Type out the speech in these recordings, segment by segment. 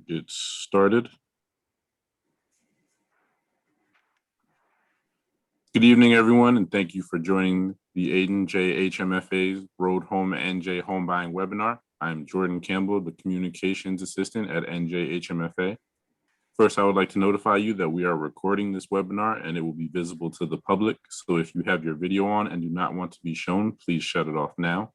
Get started. Good evening, everyone, and thank you for joining the Aiden J. HMFA's Road Home NJ Home Buying webinar. I'm Jordan Campbell, the Communications Assistant at NJ HMFA. First, I would like to notify you that we are recording this webinar and it will be visible to the public. So if you have your video on and do not want to be shown, please shut it off now.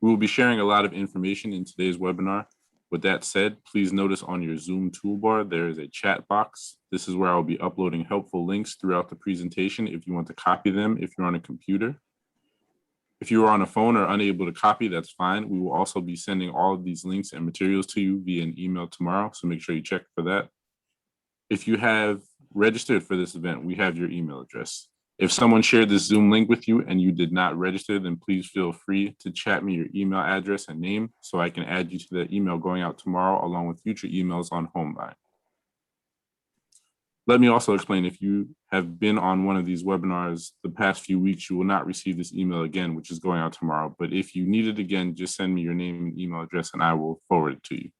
We will be sharing a lot of information in today's webinar. With that said, please notice on your Zoom toolbar, there is a chat box. This is where I'll be uploading helpful links throughout the presentation if you want to copy them if you're on a computer. If you are on a phone or unable to copy, that's fine. We will also be sending all of these links and materials to you via an email tomorrow, so make sure you check for that. If you have registered for this event, we have your email address. If someone shared this Zoom link with you and you did not register, then please feel free to chat me your email address and name so I can add you to the email going out tomorrow along with future emails on Homebuying. Let me also explain, if you have been on one of these webinars the past few weeks, you will not receive this email again, which is going out tomorrow. But if you need it again, just send me your name and email address and I will forward it to you.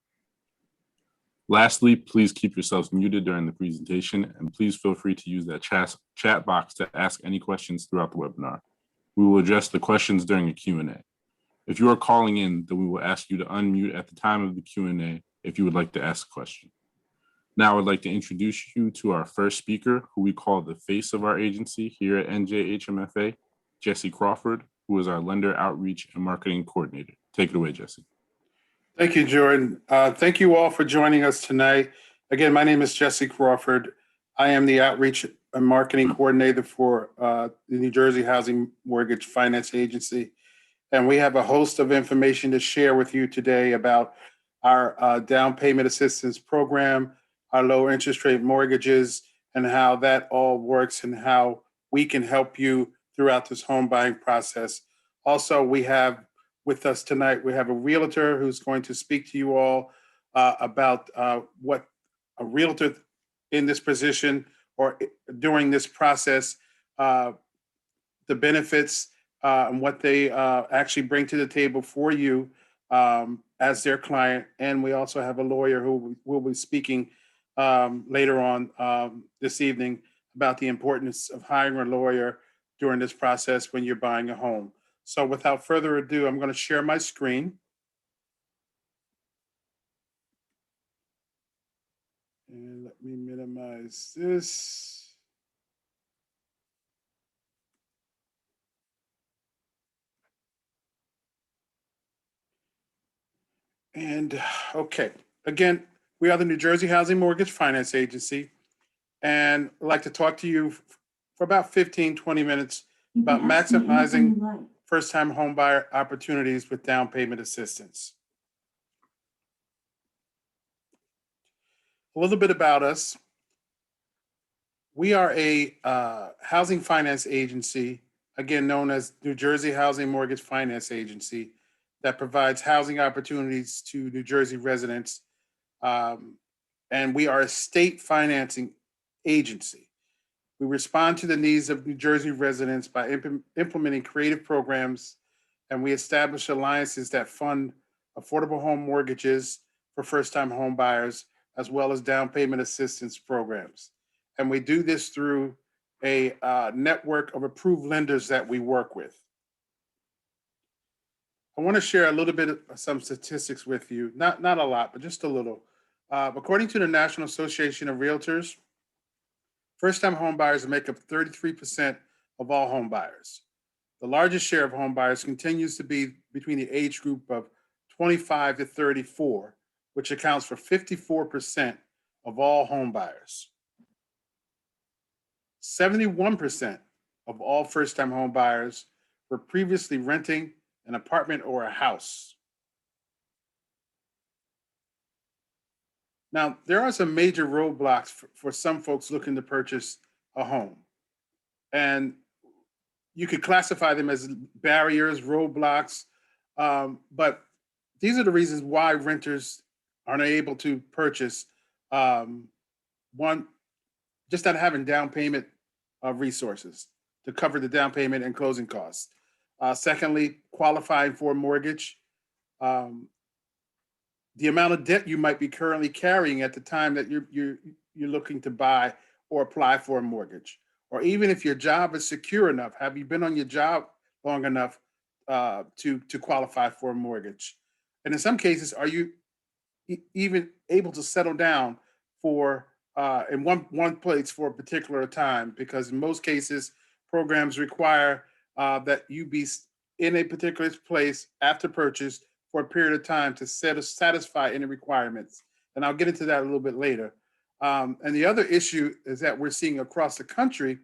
Lastly, please keep yourselves muted during the presentation, and please feel free to use that chat box to ask any questions throughout the webinar. We will address the questions during a Q&A. If you are calling in, then we will ask you to unmute at the time of the Q&A if you would like to ask a question. Now I would like to introduce you to our first speaker, who we call the face of our agency here at NJHMFA, Jesse Crawford, who is our Lender Outreach and Marketing Coordinator. Take it away, Jesse. Thank you, Jordan. Thank you all for joining us tonight. Again, my name is Jesse Crawford. I am the Outreach and Marketing Coordinator for the New Jersey Housing Mortgage Finance Agency. And we have a host of information to share with you today about our down payment assistance program, our low interest rate mortgages, and how that all works and how we can help you throughout this home buying process. Also, we have with us tonight, we have a realtor who's going to speak to you all about what a realtor in this position or during this process, the benefits and what they actually bring to the table for you as their client. And we also have a lawyer who will be speaking later on this evening about the importance of hiring a lawyer during this process when you're buying a home. So without further ado, I'm going to share my screen. And let me minimize this. And okay, again, we are the New Jersey Housing Mortgage Finance Agency. And I'd like to talk to you for about 15, 20 minutes about maximizing first-time home buyer opportunities with down payment assistance. A little bit about us. We are a housing finance agency, again known as New Jersey Housing Mortgage Finance Agency, that provides housing opportunities to New Jersey residents. And we are a state financing agency. We respond to the needs of New Jersey residents by implementing creative programs, and we establish alliances that fund affordable home mortgages for first-time home buyers, as well as down payment assistance programs. And we do this through a network of approved lenders that we work with. I want to share a little bit of some statistics with you, not a lot, but just a little. According to the National Association of Realtors, first-time home buyers make up 33% of all home buyers. The largest share of home buyers continues to be between the age group of 25 to 34, which accounts for 54% of all home buyers. 71% of all first-time home buyers were previously renting an apartment or a house. Now, there are some major roadblocks for some folks looking to purchase a home. And you could classify them as barriers, roadblocks, but these are the reasons why renters are unable to purchase. One, just not having down payment resources to cover the down payment and closing costs. Secondly, qualifying for a mortgage. the amount of debt you might be currently carrying at the time that you're looking to buy or apply for a mortgage, or even if your job is secure enough. Have you been on your job long enough to qualify for a mortgage? And in some cases, are you even able to settle down for in one place for a particular time? Because in most cases, programs require that you be in a particular place after purchase for a period of time to satisfy any requirements. And I'll get into that a little bit later. And the other issue is that we're seeing across the country,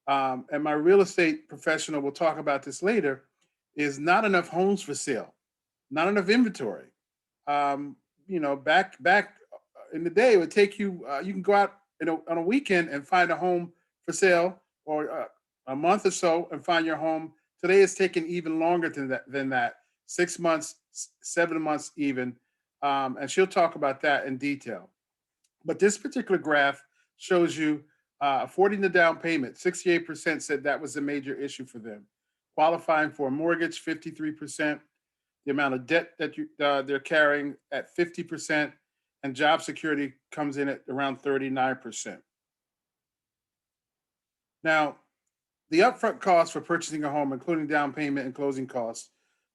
and my real estate professional will talk about this later, is not enough homes for sale, not enough inventory. Um, back in the day, it would take you. You can go out on a weekend and find a home for sale, or a month or so and find your home. Today, it's taking even longer than that. 6 months, 7 months, even. And she'll talk about that in detail. But this particular graph shows you affording the down payment. 68% said that was a major issue for them. Qualifying for a mortgage, 53%. The amount of debt that they're carrying at 50%, and job security comes in at around 39%. Now, the upfront costs for purchasing a home, including down payment and closing costs,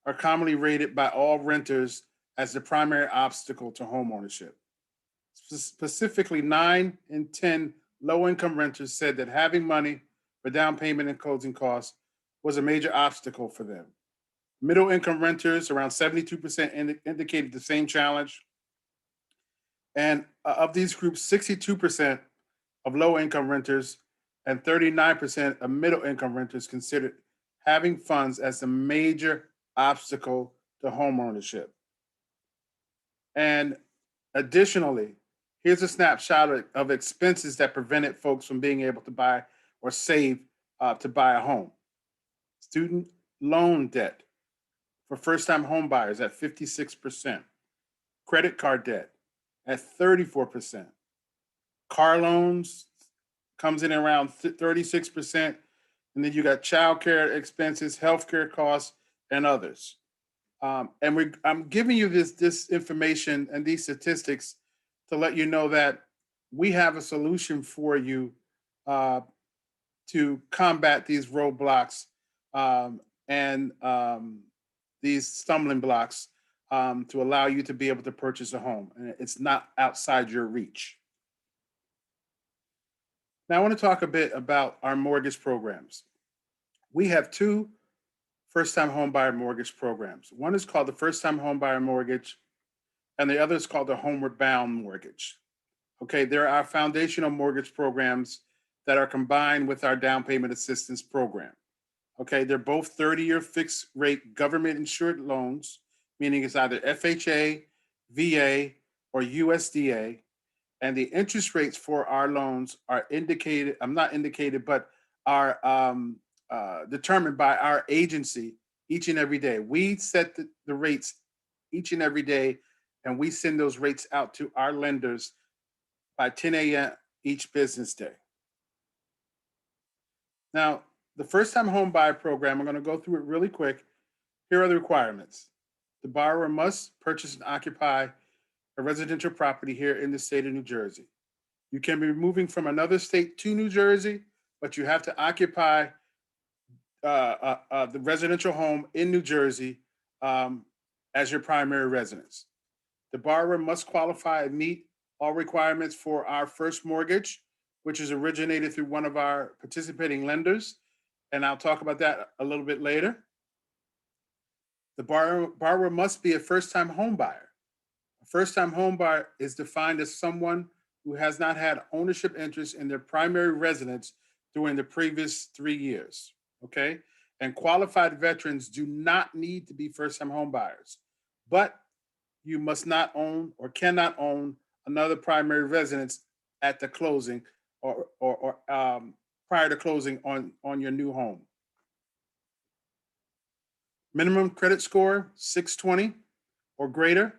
are commonly rated by all renters as the primary obstacle to home ownership. Specifically, 9 in 10 low-income renters said that having money for down payment and closing costs was a major obstacle for them. Middle-income renters, around 72%, indicated the same challenge. And of these groups, 62% of low-income renters and 39% of middle-income renters considered having funds as a major obstacle to home ownership. And additionally, here's a snapshot of expenses that prevented folks from being able to buy or save to buy a home. Student loan debt for first-time home buyers at 56%. Credit card debt at 34%. Car loans comes in around 36%. And then you got childcare expenses, healthcare costs, and others. I'm giving you this information and these statistics to let you know that we have a solution for you to combat these roadblocks and these stumbling blocks to allow you to be able to purchase a home. And it's not outside your reach. Now, I want to talk a bit about our mortgage programs. We have two first-time homebuyer mortgage programs. One is called the first-time homebuyer mortgage, and the other is called the homeward bound mortgage. Okay, there are foundational mortgage programs that are combined with our down payment assistance program. Okay, they're both 30-year fixed rate government insured loans, meaning it's either FHA, VA, or USDA. And the interest rates for our loans are indicated, I'm not indicated, but are determined by our agency each and every day. We set the rates each and every day, and we send those rates out to our lenders by 10 a.m. each business day. Now, the first-time home buyer program, I'm going to go through it really quick. Here are the requirements. The borrower must purchase and occupy a residential property here in the state of New Jersey. You can be moving from another state to New Jersey, but you have to occupy the residential home in New Jersey as your primary residence. The borrower must qualify and meet all requirements for our first mortgage, which is originated through one of our participating lenders. And I'll talk about that a little bit later. The borrower must be a first-time home buyer. A first-time home buyer is defined as someone who has not had ownership interest in their primary residence during the previous 3 years, okay? And qualified veterans do not need to be first-time home buyers, but you must not own or cannot own another primary residence at the closing or prior to closing on your new home. Minimum credit score, 620 or greater.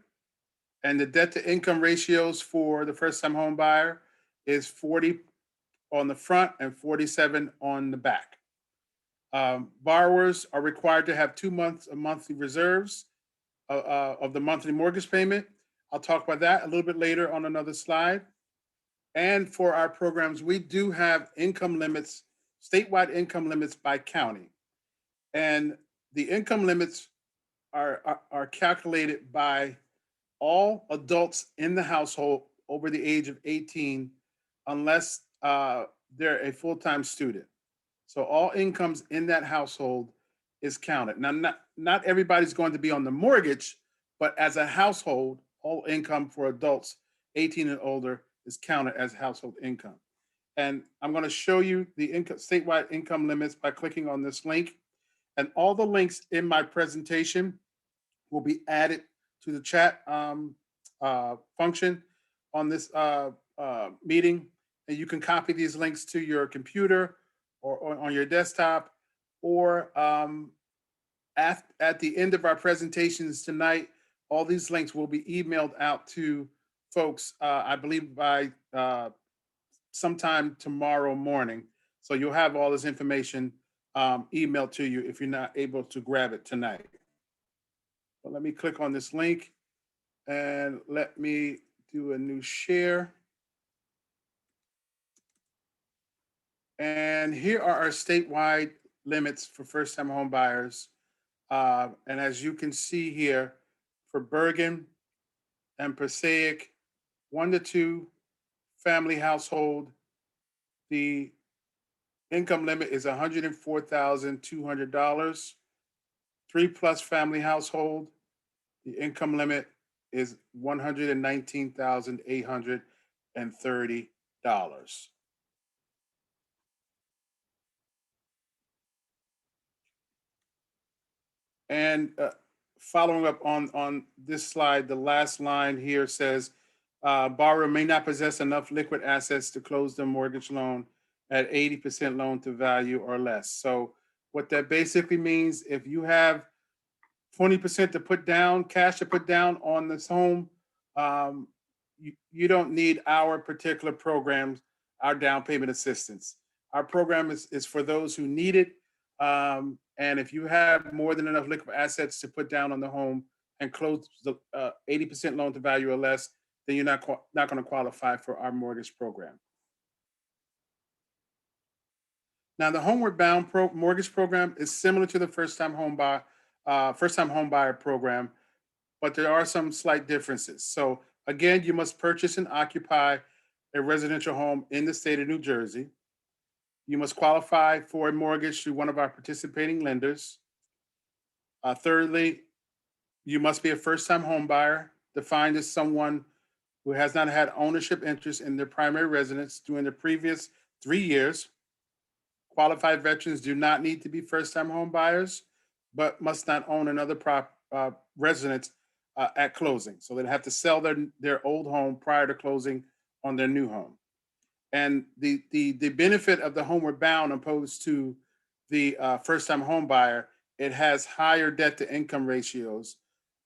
And the debt to income ratios for the first time home buyer is 40 on the front and 47 on the back. Borrowers are required to have 2 months of monthly reserves of the monthly mortgage payment. I'll talk about that a little bit later on another slide. And for our programs, we do have income limits, statewide income limits by county. And the income limits are calculated by all adults in the household over the age of 18, unless they're a full-time student. So all incomes in that household is counted. Now, not everybody's going to be on the mortgage, but as a household, all income for adults 18 and older is counted as household income. And I'm going to show you the statewide income limits by clicking on this link. And all the links in my presentation will be added to the chat function on this meeting. And you can copy these links to your computer or on your desktop, or at the end of our presentations tonight, all these links will be emailed out to folks, I believe by sometime tomorrow morning. So you'll have all this information emailed to you if you're not able to grab it tonight. But let me click on this link and let me do a new share. And here are our statewide limits for first-time home buyers. And as you can see here, for Bergen and Passaic, 1 to 2 family household, the income limit is $104,200. 3+ family household, the income limit is $119,830. And following up on this slide, the last line here says, borrower may not possess enough liquid assets to close the mortgage loan at 80% loan to value or less. So what that basically means, if you have 20% to put down, cash to put down on this home, you don't need our particular programs, our down payment assistance. Our program is for those who need it. And if you have more than enough liquid assets to put down on the home and close the 80% loan to value or less, then you're not going to qualify for our mortgage program. Now, the Homeward Bound mortgage program is similar to the first-time home buyer program, but there are some slight differences. So again, you must purchase and occupy a residential home in the state of New Jersey. You must qualify for a mortgage through one of our participating lenders. Thirdly, you must be a first-time home buyer, defined as someone who has not had ownership interest in their primary residence during the previous 3 years. Qualified veterans do not need to be first-time home buyers, but must not own another residence at closing. So they'd have to sell their old home prior to closing on their new home. And the benefit of the Homeward Bound opposed to the first-time home buyer, it has higher debt to income ratios.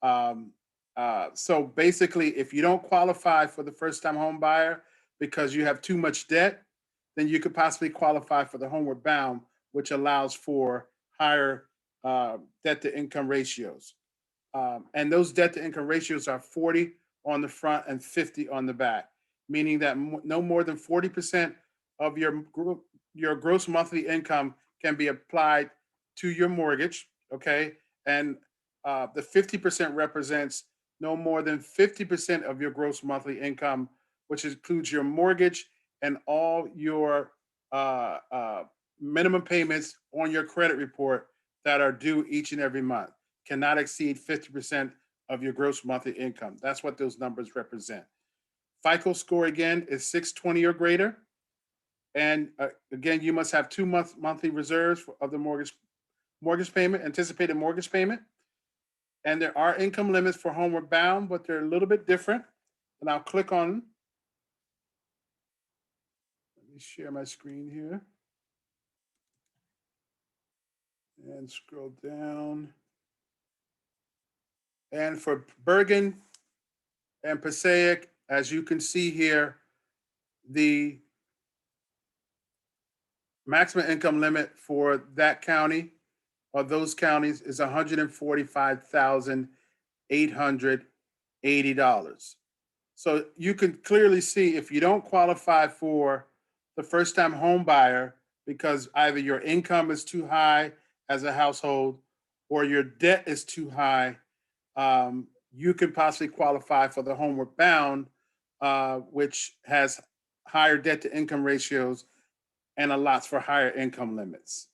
So basically, if you don't qualify for the first-time home buyer because you have too much debt, then you could possibly qualify for the Homeward Bound, which allows for higher debt to income ratios. And those debt to income ratios are 40 on the front and 50 on the back, meaning that no more than 40% of your gross monthly income can be applied to your mortgage, okay? And the 50% represents no more than 50% of your gross monthly income, which includes your mortgage and all your minimum payments on your credit report that are due each and every month. Cannot exceed 50% of your gross monthly income. That's what those numbers represent. FICO score, again, is 620 or greater. And again, you must have 2 monthly reserves of the mortgage payment, anticipated mortgage payment. And there are income limits for Homeward Bound, but they're a little bit different. And I'll click on, let me share my screen here. And scroll down. And for Bergen and Passaic, as you can see here, the maximum income limit for that county or those counties is $145,800. $80. So you can clearly see if you don't qualify for the first time home buyer because either your income is too high as a household or your debt is too high, you could possibly qualify for the Homeward Bound, which has higher debt to income ratios and allots for higher income limits.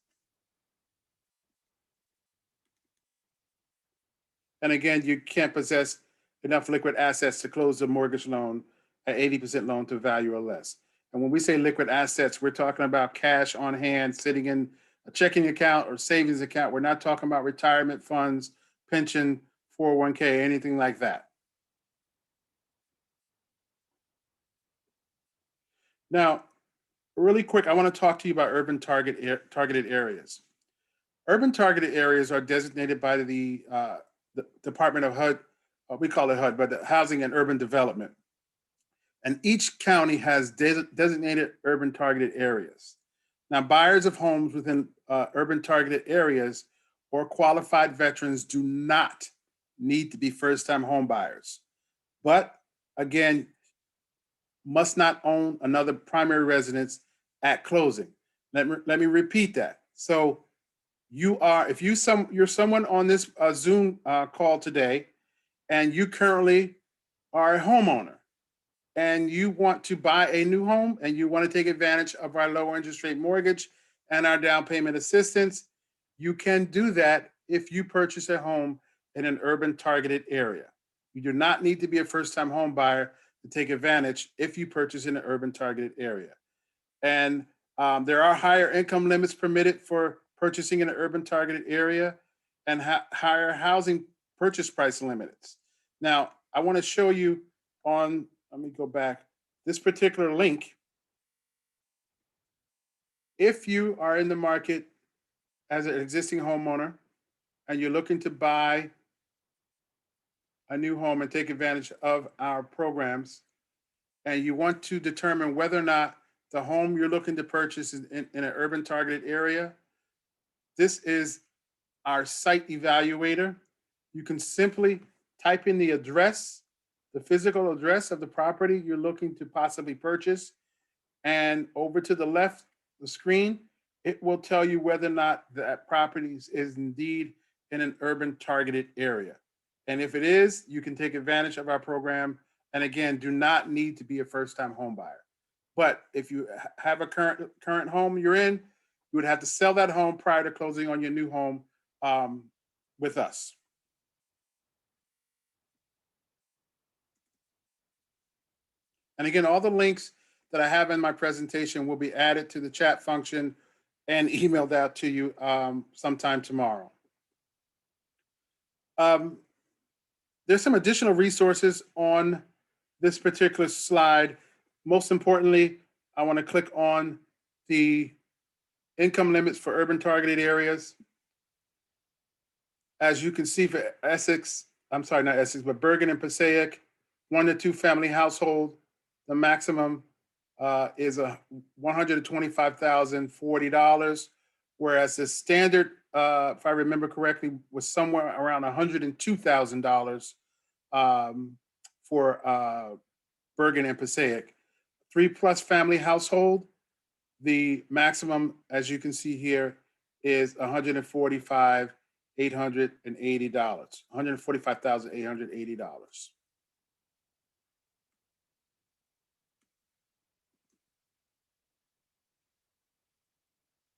And again, you can't possess enough liquid assets to close the mortgage loan at 80% loan to value or less. And when we say liquid assets, we're talking about cash on hand sitting in a checking account or savings account. We're not talking about retirement funds, pension, 401k, anything like that. Now, really quick, I want to talk to you about urban targeted areas. Urban targeted areas are designated by the Department of HUD, we call it HUD, but the Housing and Urban Development. And each county has designated urban targeted areas. Now, buyers of homes within urban targeted areas or qualified veterans do not need to be first-time home buyers. But again, must not own another primary residence at closing. Let me repeat that. So you're someone on this Zoom call today, and you currently are a homeowner, and you want to buy a new home, and you want to take advantage of our lower interest rate mortgage and our down payment assistance, you can do that if you purchase a home in an urban targeted area. You do not need to be a first-time home buyer to take advantage if you purchase in an urban targeted area. And there are higher income limits permitted for purchasing in an urban targeted area and higher housing purchase price limits. Now, I want to show you on, let me go back, this particular link. If you are in the market as an existing homeowner and you're looking to buy a new home and take advantage of our programs, and you want to determine whether or not the home you're looking to purchase is in an urban targeted area, this is our site evaluator. You can simply type in the address, the physical address of the property you're looking to possibly purchase, and over to the left of the screen, it will tell you whether or not that property is indeed in an urban targeted area. And if it is, you can take advantage of our program. And again, do not need to be a first-time home buyer. But if you have a current home you're in, you would have to sell that home prior to closing on your new home with us. And again, all the links that I have in my presentation will be added to the chat function and emailed out to you sometime tomorrow. There's some additional resources on this particular slide. Most importantly, I want to click on the income limits for urban targeted areas. As you can see for Essex, I'm sorry, not Essex, but Bergen and Passaic, 1 to 2 family household, the maximum is $125,040, whereas the standard, if I remember correctly, was somewhere around $102,000 for Bergen and Passaic. 3+ family household, the maximum, as you can see here, is $145,880. $145,880.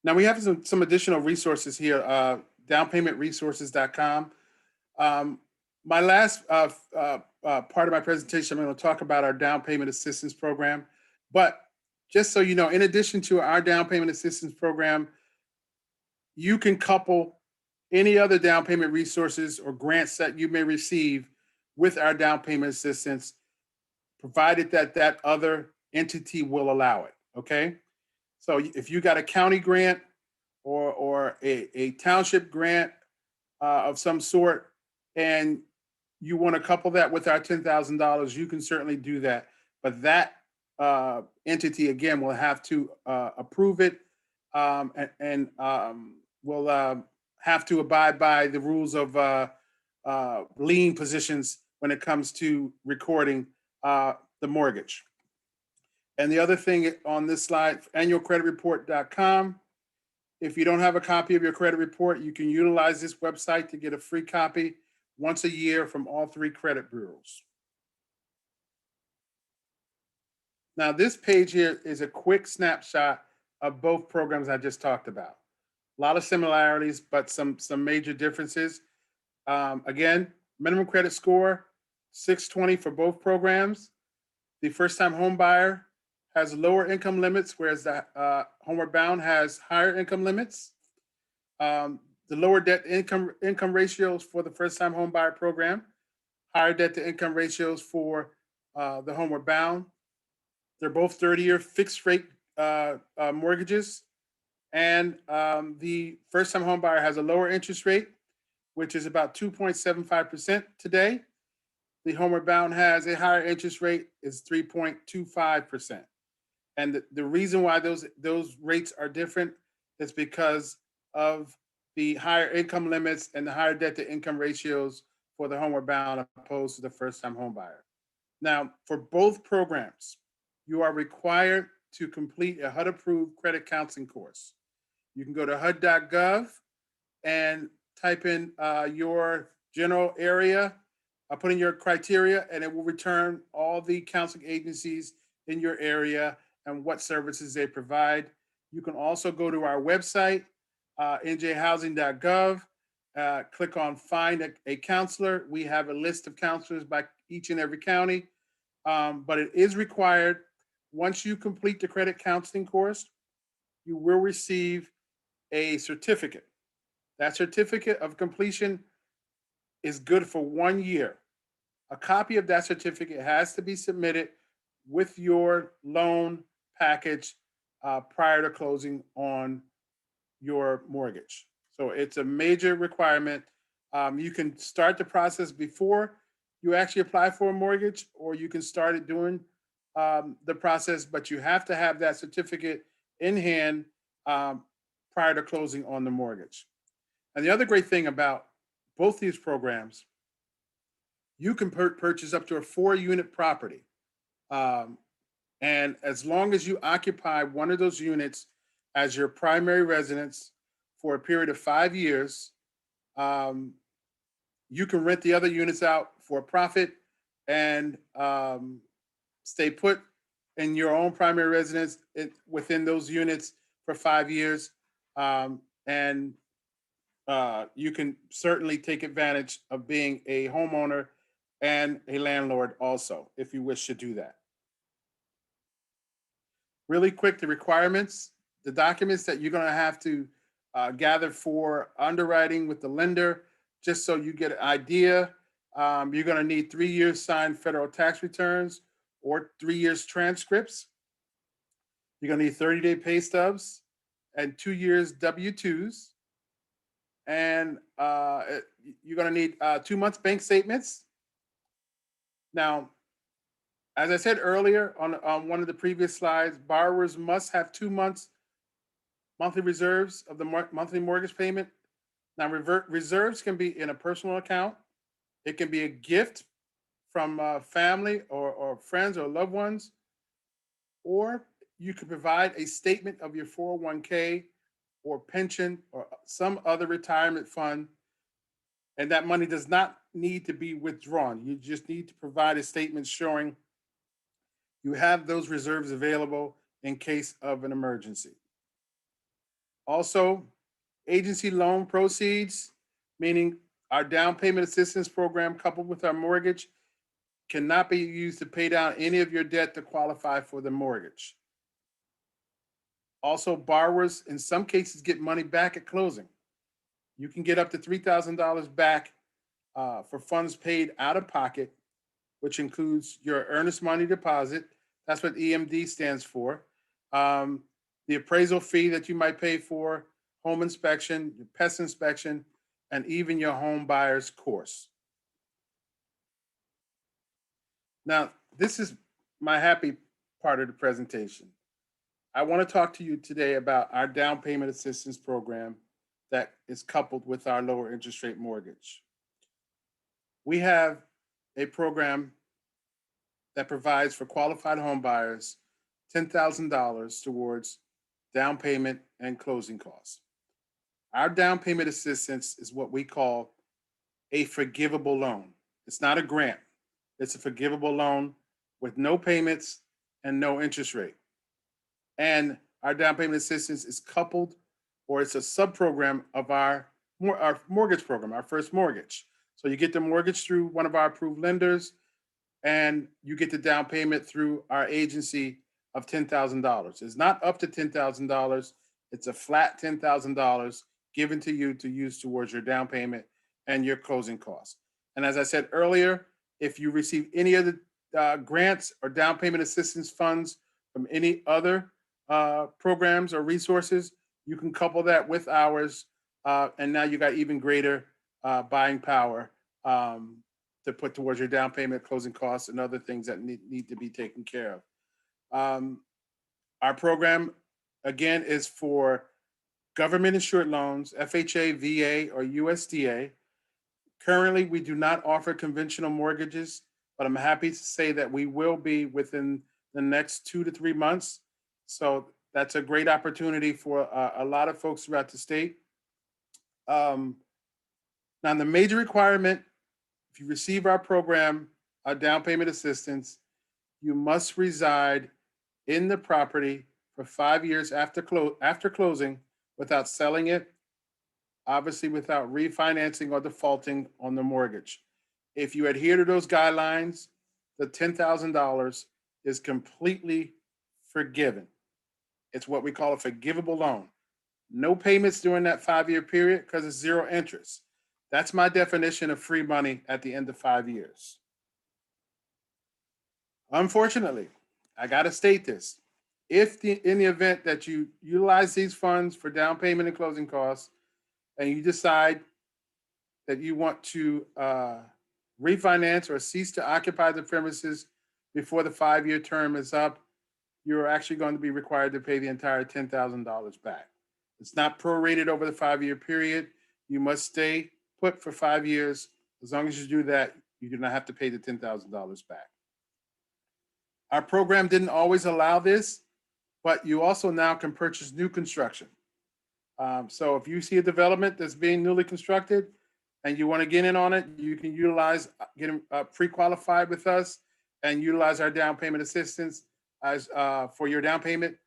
Now we have some additional resources here, downpaymentresources.com. My last part of my presentation, I'm going to talk about our down payment assistance program. But just so you know, in addition to our down payment assistance program, you can couple any other down payment resources or grants that you may receive with our down payment assistance, provided that that other entity will allow it, okay? So if you got a county grant or a township grant of some sort, and you want to couple that with our $10,000, you can certainly do that. But that entity, again, will have to approve it and will have to abide by the rules of lien positions when it comes to recording the mortgage. And the other thing on this slide, annualcreditreport.com. If you don't have a copy of your credit report, you can utilize this website to get a free copy once a year from all 3 credit bureaus. Now, this page here is a quick snapshot of both programs I just talked about. A lot of similarities, but some major differences. Again, minimum credit score, 620 for both programs. The first-time home buyer has lower income limits, whereas the Homeward Bound has higher income limits. The lower debt income ratios for the first-time home buyer program, higher debt to income ratios for the Homeward Bound. They're both 30-year fixed rate mortgages. And the first-time home buyer has a lower interest rate, which is about 2.75% today. The Homeward Bound has a higher interest rate, is 3.25%. And the reason why those rates are different is because of the higher income limits and the higher debt to income ratios for the Homeward Bound opposed to the first-time home buyer. Now, for both programs, you are required to complete a HUD-approved credit counseling course. You can go to HUD.gov and type in your general area, put in your criteria, and it will return all the counseling agencies in your area and what services they provide. You can also go to our website, njhousing.gov, click on Find a Counselor. We have a list of counselors by each and every county, but it is required. Once you complete the credit counseling course, you will receive a certificate. That certificate of completion is good for 1 year. A copy of that certificate has to be submitted with your loan package prior to closing on your mortgage. So it's a major requirement. You can start the process before you actually apply for a mortgage, or you can start it during the process, but you have to have that certificate in hand prior to closing on the mortgage. And the other great thing about both these programs, you can purchase up to a 4-unit property. And as long as you occupy one of those units as your primary residence for a period of 5 years, you can rent the other units out for a profit and stay put in your own primary residence within those units for 5 years. And you can certainly take advantage of being a homeowner and a landlord also, if you wish to do that. Really quick, the requirements, the documents that you're going to have to gather for underwriting with the lender, just so you get an idea. You're going to need 3 years signed federal tax returns or 3 years transcripts. You're going to need 30-day pay stubs and 2 years W-2s. And you're going to need 2 months bank statements. Now, as I said earlier on one of the previous slides, borrowers must have 2 months monthly reserves of the monthly mortgage payment. Now, reserves can be in a personal account. It can be a gift from family or friends or loved ones, or you can provide a statement of your 401k or pension or some other retirement fund, and that money does not need to be withdrawn. You just need to provide a statement showing you have those reserves available in case of an emergency. Also, agency loan proceeds, meaning our down payment assistance program coupled with our mortgage, cannot be used to pay down any of your debt to qualify for the mortgage. Also, borrowers in some cases get money back at closing. You can get up to $3,000 back for funds paid out of pocket, which includes your earnest money deposit. That's what EMD stands for. The appraisal fee that you might pay for home inspection, your pest inspection, and even your home buyer's course. Now, this is my happy part of the presentation. I want to talk to you today about our down payment assistance program that is coupled with our lower interest rate mortgage. We have a program that provides for qualified home buyers $10,000 towards down payment and closing costs. Our down payment assistance is what we call a forgivable loan. It's not a grant. It's a forgivable loan with no payments and no interest rate. And our down payment assistance is coupled, or it's a sub-program of our mortgage program, our first mortgage. So you get the mortgage through one of our approved lenders, and you get the down payment through our agency of $10,000. It's not up to $10,000. It's a flat $10,000 given to you to use towards your down payment and your closing costs. And as I said earlier, if you receive any of the grants or down payment assistance funds from any other programs or resources, you can couple that with ours, and now you got even greater buying power to put towards your down payment, closing costs, and other things that need to be taken care of. Our program, again, is for government insured loans, FHA, VA, or USDA. Currently, we do not offer conventional mortgages, but I'm happy to say that we will be within the next 2 to 3 months. So that's a great opportunity for a lot of folks throughout the state. Now, the major requirement, if you receive our program, our down payment assistance, you must reside in the property for 5 years after closing without selling it, obviously without refinancing or defaulting on the mortgage. If you adhere to those guidelines, the $10,000 is completely forgiven. It's what we call a forgivable loan. No payments during that 5-year period because it's zero interest. That's my definition of free money at the end of 5 years. Unfortunately, I got to state this. In the event that you utilize these funds for down payment and closing costs, and you decide that you want to refinance or cease to occupy the premises before the 5-year term is up, you're actually going to be required to pay the entire $10,000 back. It's not prorated over the 5-year period. You must stay put for 5 years. As long as you do that, you do not have to pay the $10,000 back. Our program didn't always allow this, but you also now can purchase new construction. So if you see a development that's being newly constructed and you want to get in on it, you can get pre-qualified with us and utilize our down payment assistance as for your down payment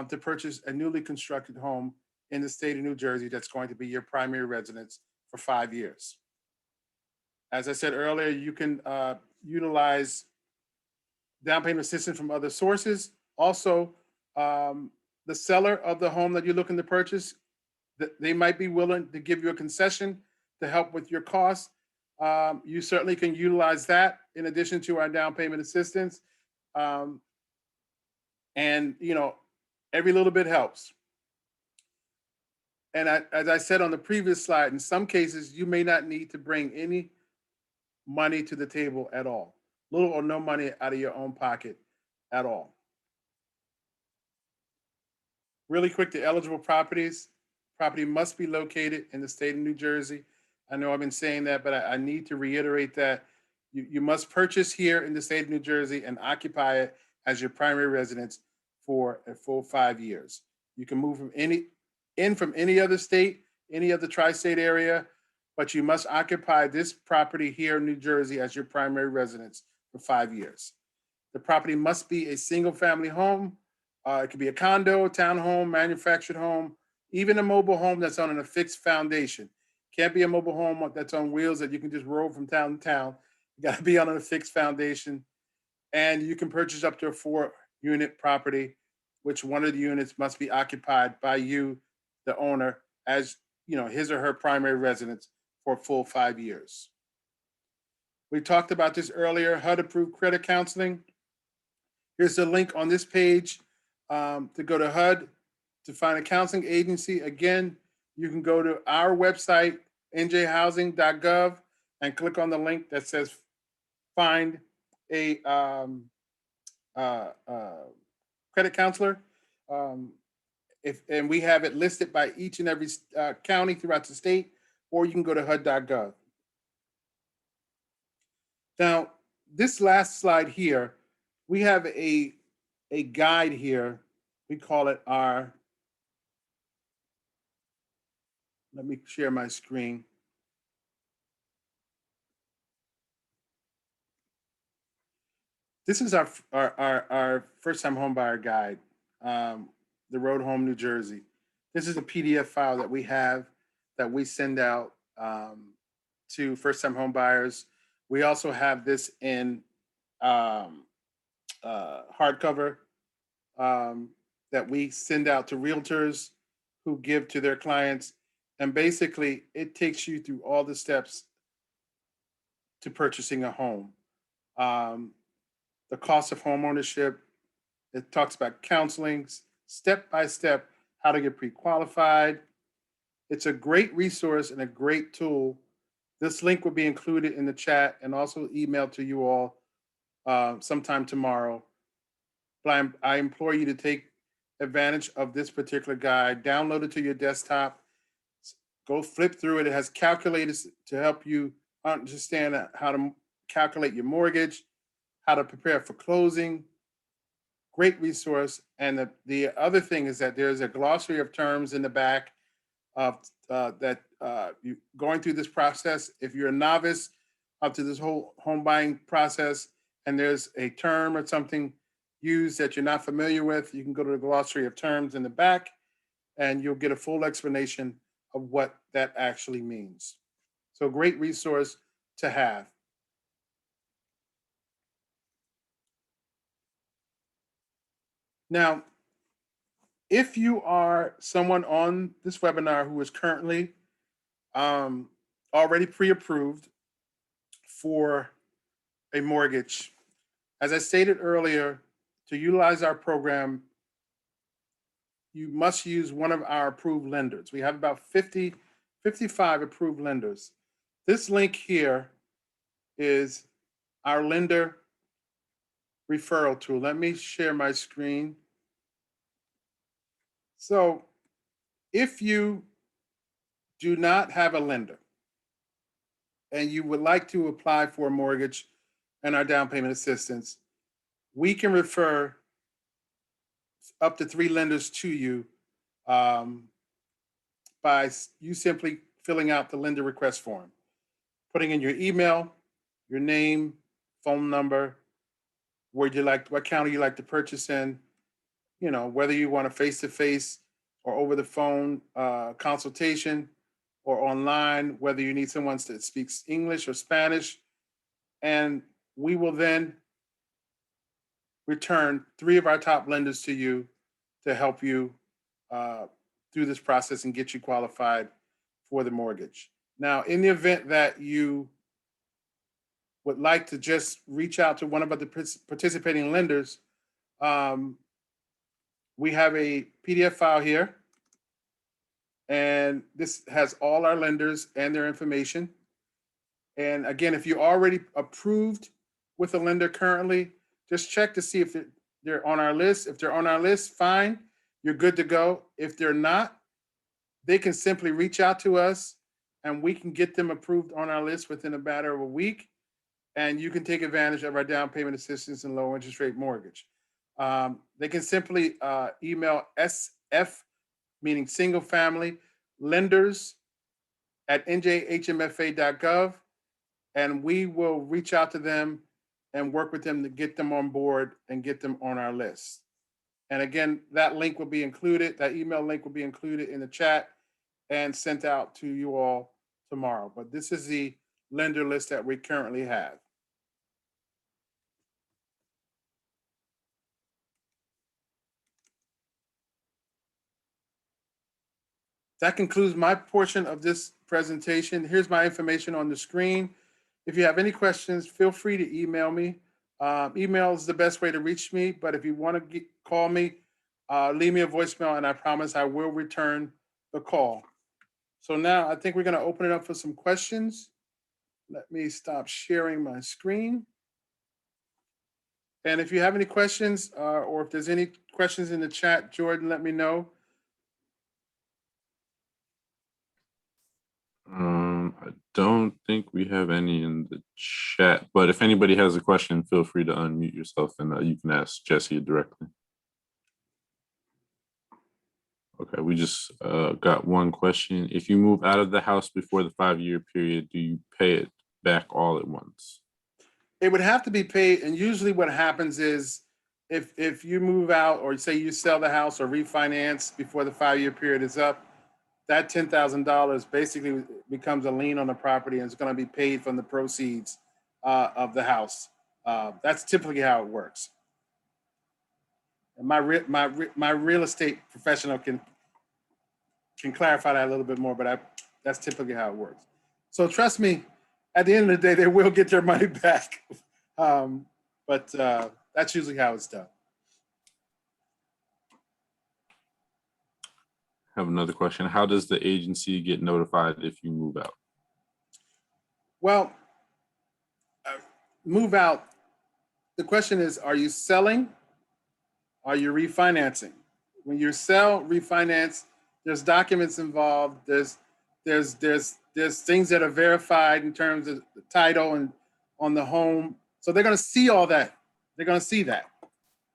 to purchase a newly constructed home in the state of New Jersey that's going to be your primary residence for 5 years. As I said earlier, you can utilize down payment assistance from other sources. Also, the seller of the home that you're looking to purchase, they might be willing to give you a concession to help with your costs. You certainly can utilize that in addition to our down payment assistance. And, every little bit helps. And as I said on the previous slide, in some cases, you may not need to bring any money to the table at all. Little or no money out of your own pocket at all. Really quick, the eligible properties. Property must be located in the state of New Jersey. I know I've been saying that, but I need to reiterate that you must purchase here in the state of New Jersey and occupy it as your primary residence for a full 5 years. You can move from any other state, any other tri-state area, but you must occupy this property here in New Jersey as your primary residence for 5 years. The property must be a single family home. It could be a condo, townhome, manufactured home, even a mobile home that's on a fixed foundation. Can't be a mobile home that's on wheels that you can just roll from town to town. You got to be on a fixed foundation. And you can purchase up to a 4-unit property, which one of the units must be occupied by you, the owner, as his or her primary residence for a full 5 years. We talked about this earlier, HUD-approved credit counseling. Here's the link on this page to go to HUD to find a counseling agency. Again, you can go to our website, njhousing.gov, and click on the link that says find a credit counselor. And we have it listed by each and every county throughout the state, or you can go to HUD.gov. Now, this last slide here, we have a guide here. We call it our, let me share my screen. This is our first-time homebuyer guide, the Road Home New Jersey. This is a PDF file that we have that we send out to first-time homebuyers. We also have this in hardcover that we send out to realtors who give to their clients. And basically, it takes you through all the steps to purchasing a home. The cost of home ownership. It talks about counseling, step by step, how to get pre-qualified. It's a great resource and a great tool. This link will be included in the chat and also emailed to you all sometime tomorrow. But I implore you to take advantage of this particular guide. Download it to your desktop. Go flip through it. It has calculators to help you understand how to calculate your mortgage, how to prepare for closing. Great resource. And the other thing is that there's a glossary of terms in the back of that you going through this process. If you're a novice up to this whole home buying process and there's a term or something used that you're not familiar with, you can go to the glossary of terms in the back and you'll get a full explanation of what that actually means. So great resource to have. Now, if you are someone on this webinar who is currently already pre-approved for a mortgage, as I stated earlier, to utilize our program, you must use one of our approved lenders. We have about 55 approved lenders. This link here is our lender referral tool. Let me share my screen. So if you do not have a lender and you would like to apply for a mortgage and our down payment assistance, we can refer up to 3 lenders to you by you simply filling out the lender request form, putting in your email, your name, phone number, what county you like to purchase in, you know, whether you want a face-to-face or over the phone consultation or online, whether you need someone that speaks English or Spanish. And we will then return 3 of our top lenders to you to help you through this process and get you qualified for the mortgage. Now, in the event that you would like to just reach out to one of the participating lenders, we have a PDF file here, and this has all our lenders and their information. And again, if you're already approved with a lender currently, just check to see if they're on our list. If they're on our list, fine, you're good to go. If they're not, they can simply reach out to us and we can get them approved on our list within a matter of a week. And you can take advantage of our down payment assistance and low interest rate mortgage. They can simply email SF, meaning single family, lenders at njhmfa.gov, and we will reach out to them and work with them to get them on board and get them on our list. And again, that link will be included, that email link will be included in the chat and sent out to you all tomorrow. But this is the lender list that we currently have. That concludes my portion of this presentation. Here's my information on the screen. If you have any questions, feel free to email me. Email is the best way to reach me, but if you want to call me, leave me a voicemail and I promise I will return the call. So now I think we're going to open it up for some questions. Let me stop sharing my screen. And if you have any questions or if there's any questions in the chat, Jordan, let me know. I don't think we have any in the chat, but if anybody has a question, feel free to unmute yourself and you can ask Jesse directly. Okay, we just got one question. If you move out of the house before the 5-year period, do you pay it back all at once? It would have to be paid, and usually what happens is if you move out or say you sell the house or refinance before the 5-year period is up, that $10,000 basically becomes a lien on the property and it's going to be paid from the proceeds of the house. That's typically how it works. And my real estate professional can clarify that a little bit more, but that's typically how it works. So trust me, at the end of the day, they will get their money back. But that's usually how it's done. I have another question. How does the agency get notified if you move out? Well, move out. The question is, are you selling? Are you refinancing? When you sell, refinance, there's documents involved. There's things that are verified in terms of the title and on the home. So they're going to see all that. They're going to see that.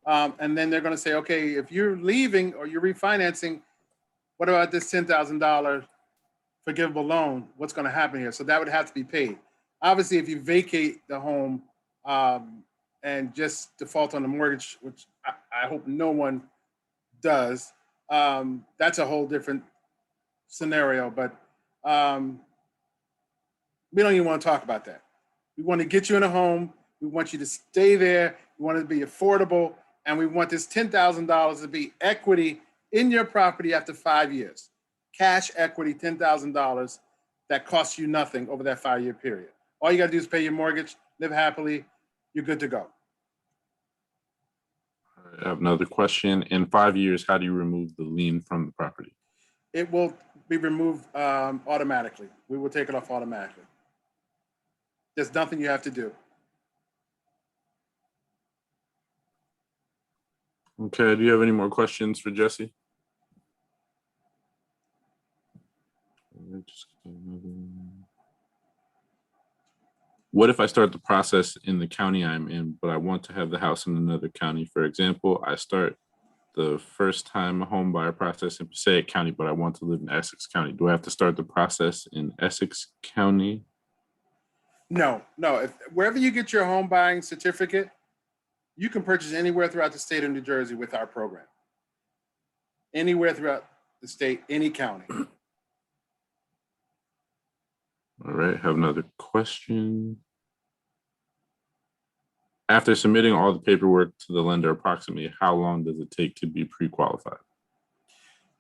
And then they're going to say, okay, if you're leaving or you're refinancing, what about this $10,000 forgivable loan? What's going to happen here? So that would have to be paid. Obviously, if you vacate the home and just default on the mortgage, which I hope no one does, that's a whole different scenario. But we don't even want to talk about that. We want to get you in a home. We want you to stay there. We want it to be affordable. And we want this $10,000 to be equity in your property after 5 years. Cash equity, $10,000 that costs you nothing over that 5-year period. All you got to do is pay your mortgage, live happily, you're good to go. I have another question. In 5 years, how do you remove the lien from the property? It will be removed automatically. We will take it off automatically. There's nothing you have to do. Okay, do you have any more questions for Jesse? What if I start the process in the county I'm in, but I want to have the house in another county? For example, I start the first time home buyer process in Passaic County, but I want to live in Essex County. Do I have to start the process in Essex County? No. Wherever you get your home buying certificate, you can purchase anywhere throughout the state of New Jersey with our program. Anywhere throughout the state, any county. All right, have another question. After submitting all the paperwork to the lender, approximately how long does it take to be pre-qualified?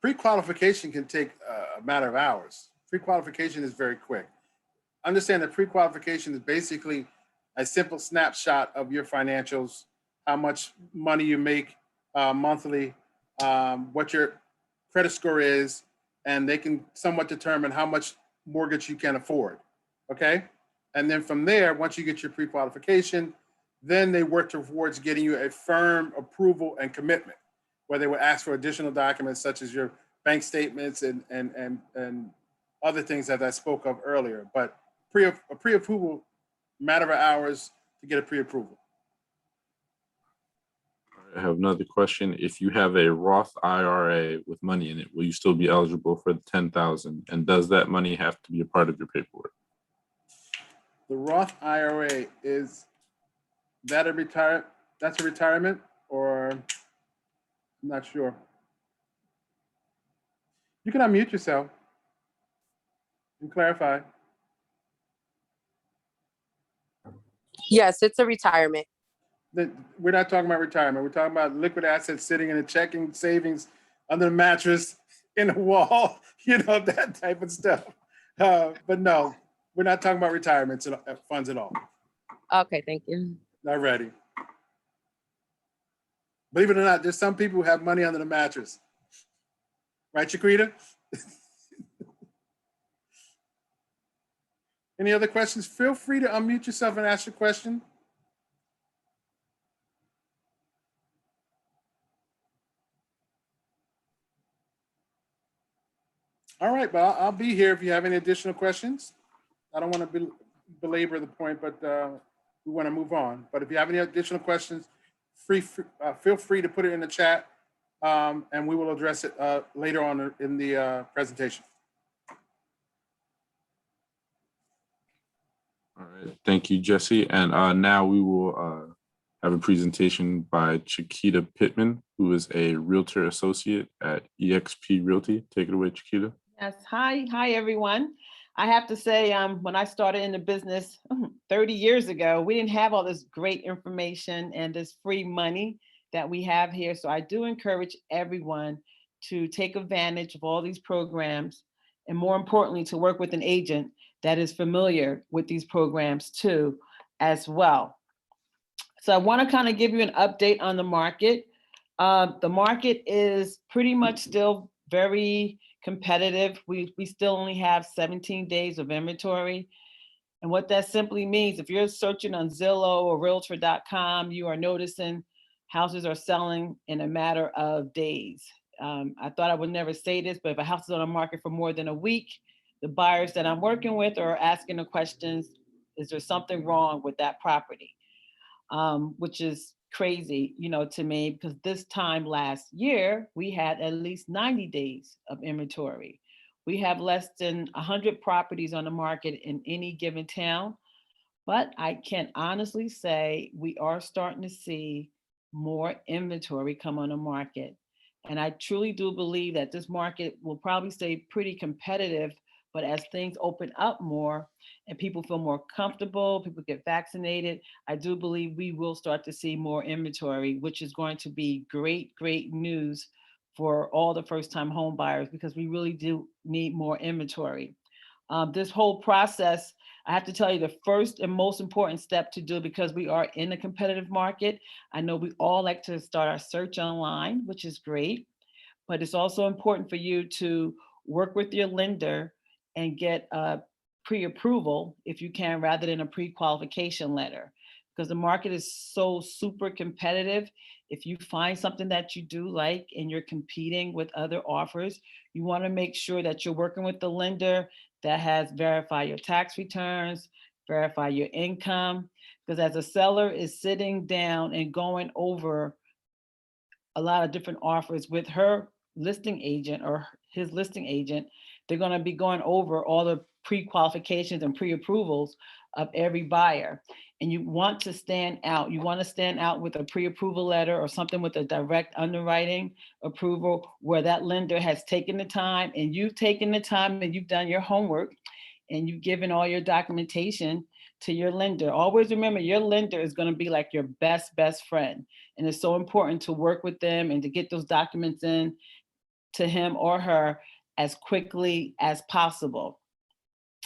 Pre-qualification can take a matter of hours. Pre-qualification is very quick. Understand that pre-qualification is basically a simple snapshot of your financials, how much money you make monthly, what your credit score is, and they can somewhat determine how much mortgage you can afford, okay? And then from there, once you get your pre-qualification, then they work towards getting you a firm approval and commitment, where they will ask for additional documents such as your bank statements and other things that I spoke of earlier. But a pre-approval, matter of hours to get a pre-approval. I have another question. If you have a Roth IRA with money in it, will you still be eligible for the $10,000? And does that money have to be a part of your paperwork? The Roth IRA, is that that's a retirement, or I'm not sure. You can unmute yourself and clarify. Yes, it's a retirement. We're not talking about retirement. We're talking about liquid assets sitting in a checking savings under the mattress, in a wall, that type of stuff. But no, we're not talking about retirement funds at all. Okay, thank you. Not ready. Believe it or not, there's some people who have money under the mattress. Right, Chiquita? Any other questions? Feel free to unmute yourself and ask your question. All right, well, I'll be here if you have any additional questions. I don't want to belabor the point, but we want to move on. But if you have any additional questions, feel free to put it in the chat, and we will address it later on in the presentation. All right, thank you, Jesse. And now we will have a presentation by Chiquita Pittman, who is a Realtor Associate at eXp Realty. Take it away, Chiquita. Yes, hi everyone. I have to say, when I started in the business 30 years ago, we didn't have all this great information and this free money that we have here. So I do encourage everyone to take advantage of all these programs, and more importantly, to work with an agent that is familiar with these programs too, as well. So I want to kind of give you an update on the market. The market is pretty much still very competitive. We still only have 17 days of inventory. And what that simply means, if you're searching on Zillow or Realtor.com, you are noticing houses are selling in a matter of days. I thought I would never say this, but if a house is on the market for more than a week, the buyers that I'm working with are asking the questions, is there something wrong with that property? Which is crazy, to me, because this time last year, we had at least 90 days of inventory. We have less than 100 properties on the market in any given town, but I can honestly say we are starting to see more inventory come on the market. And I truly do believe that this market will probably stay pretty competitive, but as things open up more and people feel more comfortable, people get vaccinated, I do believe we will start to see more inventory, which is going to be great, great news for all the first-time home buyers, because we really do need more inventory. This whole process, I have to tell you, the first and most important step to do, because we are in a competitive market. I know we all like to start our search online, which is great, but it's also important for you to work with your lender and get a pre-approval if you can, rather than a pre-qualification letter, because the market is so super competitive. If you find something that you do like and you're competing with other offers, you want to make sure that you're working with the lender that has verified your tax returns, verify your income, because as a seller is sitting down and going over a lot of different offers with her listing agent or his listing agent, they're going to be going over all the pre-qualifications and pre-approvals of every buyer. And you want to stand out. You want to stand out with a pre-approval letter or something with a direct underwriting approval, where that lender has taken the time and you've taken the time and you've done your homework and you've given all your documentation to your lender. Always remember, your lender is going to be like your best friend. And it's so important to work with them and to get those documents in to him or her as quickly as possible.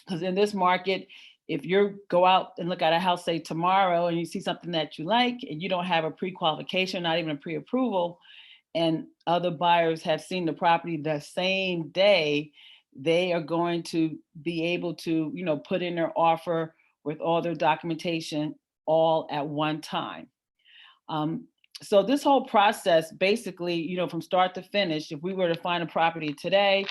Because in this market, if you go out and look at a house, say tomorrow, and you see something that you like and you don't have a pre-qualification, not even a pre-approval, and other buyers have seen the property the same day, they are going to be able to, put in their offer with all their documentation all at one time. So this whole process, basically, from start to finish, if we were to find a property today,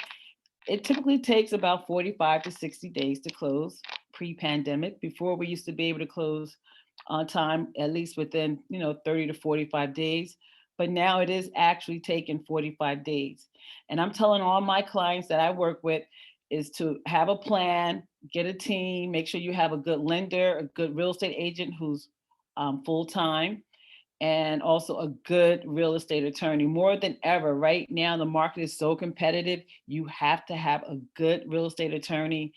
it typically takes about 45 to 60 days to close. Pre-pandemic, before we used to be able to close on time, at least within 30 to 45 days. But now it is actually taking 45 days. And I'm telling all my clients that I work with is to have a plan, get a team, make sure you have a good lender, a good real estate agent who's full-time, and also a good real estate attorney. More than ever, right now, the market is so competitive. You have to have a good real estate attorney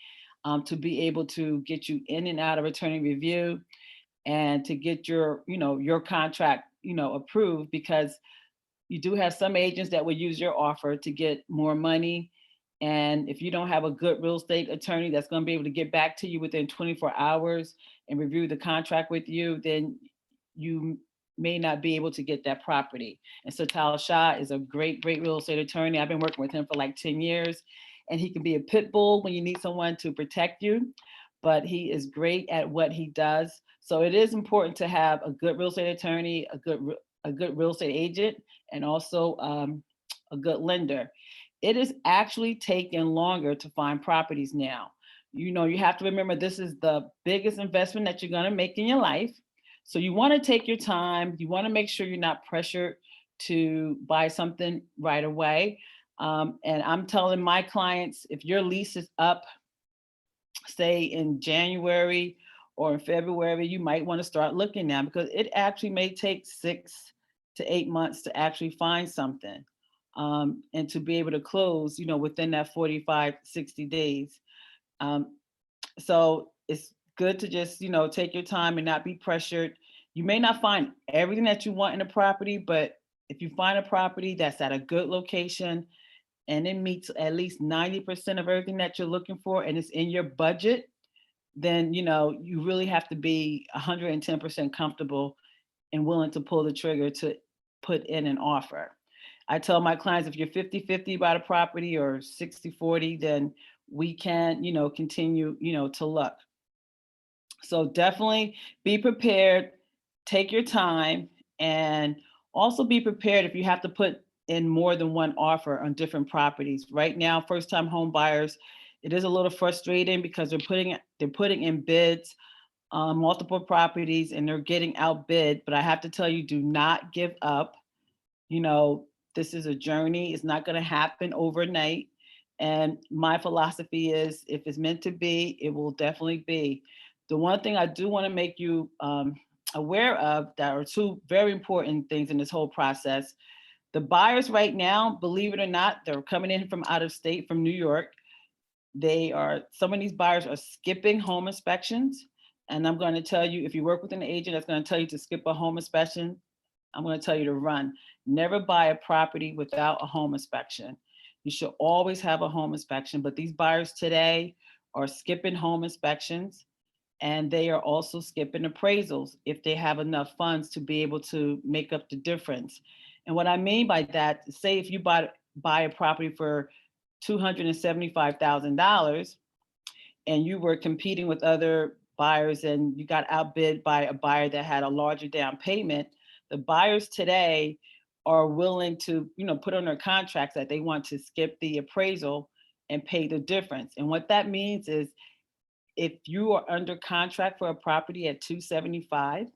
to be able to get you in and out of attorney review and to get your contract, approved, because you do have some agents that will use your offer to get more money. And if you don't have a good real estate attorney that's going to be able to get back to you within 24 hours and review the contract with you, then you may not be able to get that property. And so Tal Shah is a great real estate attorney. I've been working with him for like 10 years, and he can be a pit bull when you need someone to protect you, but he is great at what he does. So it is important to have a good real estate attorney, a good real estate agent, and also a good lender. It is actually taking longer to find properties now. You have to remember this is the biggest investment that you're going to make in your life. So you want to take your time. You want to make sure you're not pressured to buy something right away. And I'm telling my clients, if your lease is up, say in January or in February, you might want to start looking now, because it actually may take 6 to 8 months to actually find something, and to be able to close, within that 45, 60 days. So it's good to just, take your time and not be pressured. You may not find everything that you want in a property, but if you find a property that's at a good location and it meets at least 90% of everything that you're looking for and it's in your budget, then, you really have to be 110% comfortable and willing to pull the trigger to put in an offer. I tell my clients, if you're 50-50 about a property or 60-40, then we can, continue, to look. So definitely be prepared, take your time, and also be prepared if you have to put in more than one offer on different properties. Right now, first-time home buyers, it is a little frustrating because they're putting in bids on multiple properties and they're getting outbid. But I have to tell you, do not give up. This is a journey. It's not going to happen overnight. And my philosophy is, if it's meant to be, it will definitely be. The one thing I do want to make you aware of, that are two very important things in this whole process. The buyers right now, believe it or not, they're coming in from out of state, from New York. Some of these buyers are skipping home inspections. And I'm going to tell you, if you work with an agent that's going to tell you to skip a home inspection, I'm going to tell you to run. Never buy a property without a home inspection. You should always have a home inspection, but these buyers today are skipping home inspections, and they are also skipping appraisals if they have enough funds to be able to make up the difference. And what I mean by that, say if you buy a property for $275,000 and you were competing with other buyers and you got outbid by a buyer that had a larger down payment, the buyers today are willing to, put on their contracts that they want to skip the appraisal and pay the difference. And what that means is, if you are under contract for a property at 275,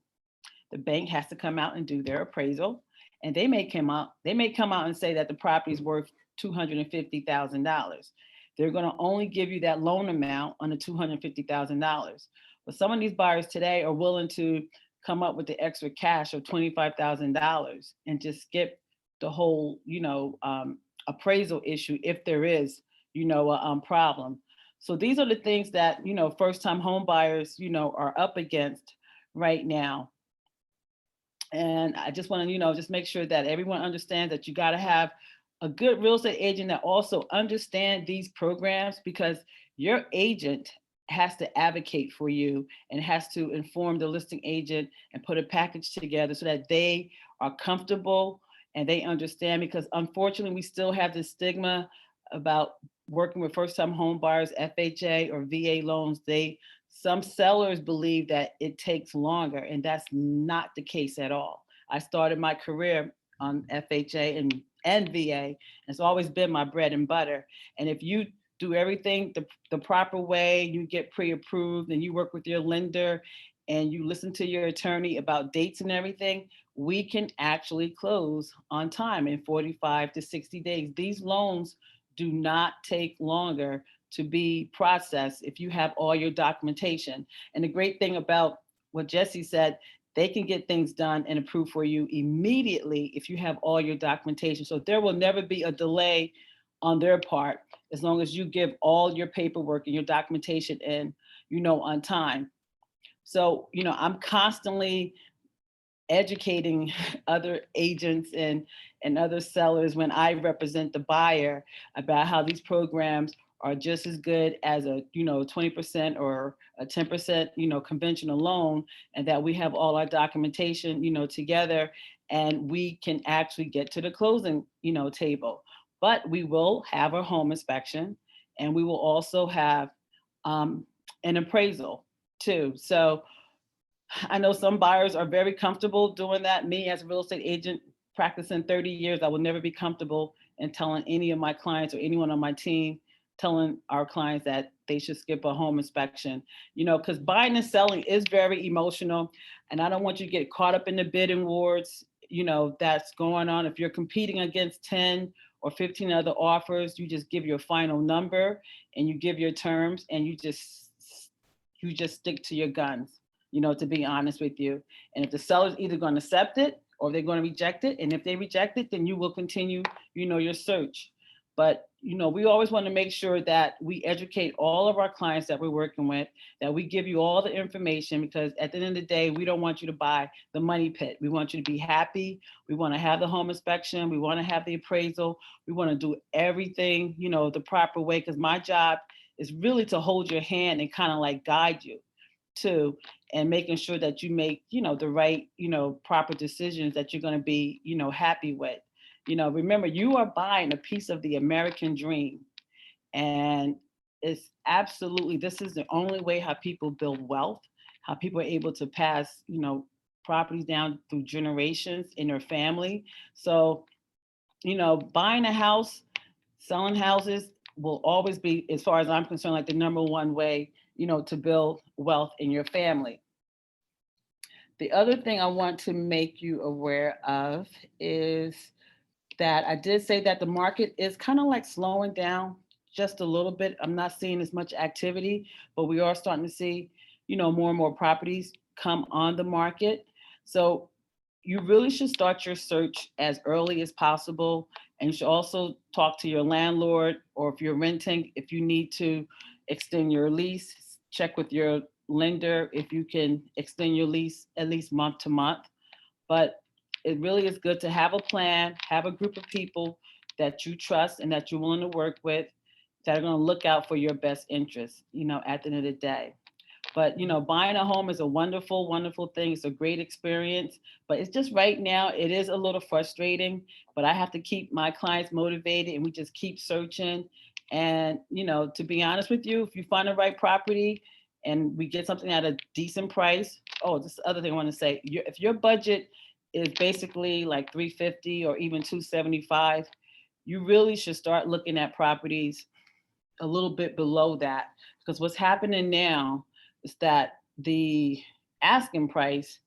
the bank has to come out and do their appraisal. And they may come out and say that the property is worth $250,000. They're going to only give you that loan amount on the $250,000. But some of these buyers today are willing to come up with the extra cash of $25,000 and just skip the whole, appraisal issue if there is, a problem. So these are the things that, first-time home buyers, are up against right now. And I just want to, just make sure that everyone understands that you got to have a good real estate agent that also understand these programs, because your agent has to advocate for you and has to inform the listing agent and put a package together so that they are comfortable and they understand. Because unfortunately, we still have this stigma about working with first-time home buyers, FHA or VA loans. Some sellers believe that it takes longer, and that's not the case at all. I started my career on FHA and VA. It's always been my bread and butter. And if you do everything the proper way, you get pre-approved and you work with your lender and you listen to your attorney about dates and everything, we can actually close on time in 45 to 60 days. These loans do not take longer to be processed if you have all your documentation. And the great thing about what Jesse said, they can get things done and approved for you immediately if you have all your documentation. So there will never be a delay on their part as long as you give all your paperwork and your documentation in, on time. So, I'm constantly educating other agents and other sellers when I represent the buyer about how these programs are just as good as a 20% or a 10% conventional loan, and that we have all our documentation together, and we can actually get to the closing table. But we will have a home inspection, and we will also have an appraisal too. So I know some buyers are very comfortable doing that. Me, as a real estate agent practicing 30 years, I will never be comfortable in telling any of my clients or anyone on my team, telling our clients that they should skip a home inspection, you know, because buying and selling is very emotional. And I don't want you to get caught up in the bidding wars, you know, that's going on. If you're competing against 10 or 15 other offers, you just give your final number and you give your terms and you just stick to your guns, you know, to be honest with you. And if the seller's either going to accept it or they're going to reject it, and if they reject it, then you will continue, you know, your search. But, you know, we always want to make sure that we educate all of our clients that we're working with, that we give you all the information, because at the end of the day, we don't want you to buy the money pit. We want you to be happy. We want to have the home inspection. We want to have the appraisal. We want to do everything, you know, the proper way, because my job is really to hold your hand and kind of like guide you to, and making sure that you make, you know, the right, you know, proper decisions that you're going to be, you know, happy with. You know, remember, you are buying a piece of the American dream. And it's absolutely, this is the only way how people build wealth, how people are able to pass, you know, properties down through generations in their family. So, you know, buying a house, selling houses will always be, as far as I'm concerned, like the number one way, you know, to build wealth in your family. The other thing I want to make you aware of is that I did say that the market is kind of like slowing down just a little bit. I'm not seeing as much activity, but we are starting to see, you know, more and more properties come on the market. So you really should start your search as early as possible. And you should also talk to your landlord, or if you're renting, if you need to extend your lease, check with your lender if you can extend your lease at least month to month. But it really is good to have a plan, have a group of people that you trust and that you're willing to work with, that are going to look out for your best interests, you know, at the end of the day. But, you know, buying a home is a wonderful, wonderful thing. It's a great experience, but it's just right now, it is a little frustrating, but I have to keep my clients motivated, and we just keep searching. And, you know, to be honest with you, if you find the right property and we get something at a decent price. Oh, this other thing I want to say, if your budget is basically like 350 or even 275, you really should start looking at properties a little bit below that, because what's happening now is that the asking price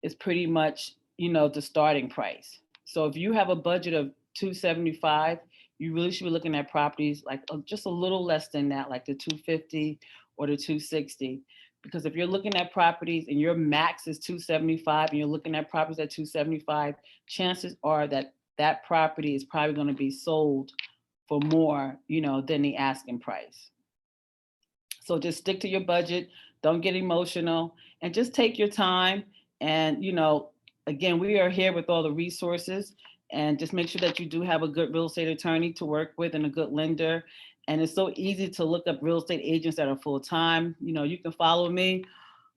is pretty much, you know, the starting price. So if you have a budget of 275, you really should be looking at properties like just a little less than that, like the 250 or the 260. Because if you're looking at properties and your max is 275 and you're looking at properties at 275, chances are that that property is probably going to be sold for more, you know, than the asking price. So just stick to your budget, don't get emotional, and just take your time. And, you know, again, we are here with all the resources, and just make sure that you do have a good real estate attorney to work with and a good lender. And it's so easy to look up real estate agents that are full-time. You know, you can follow me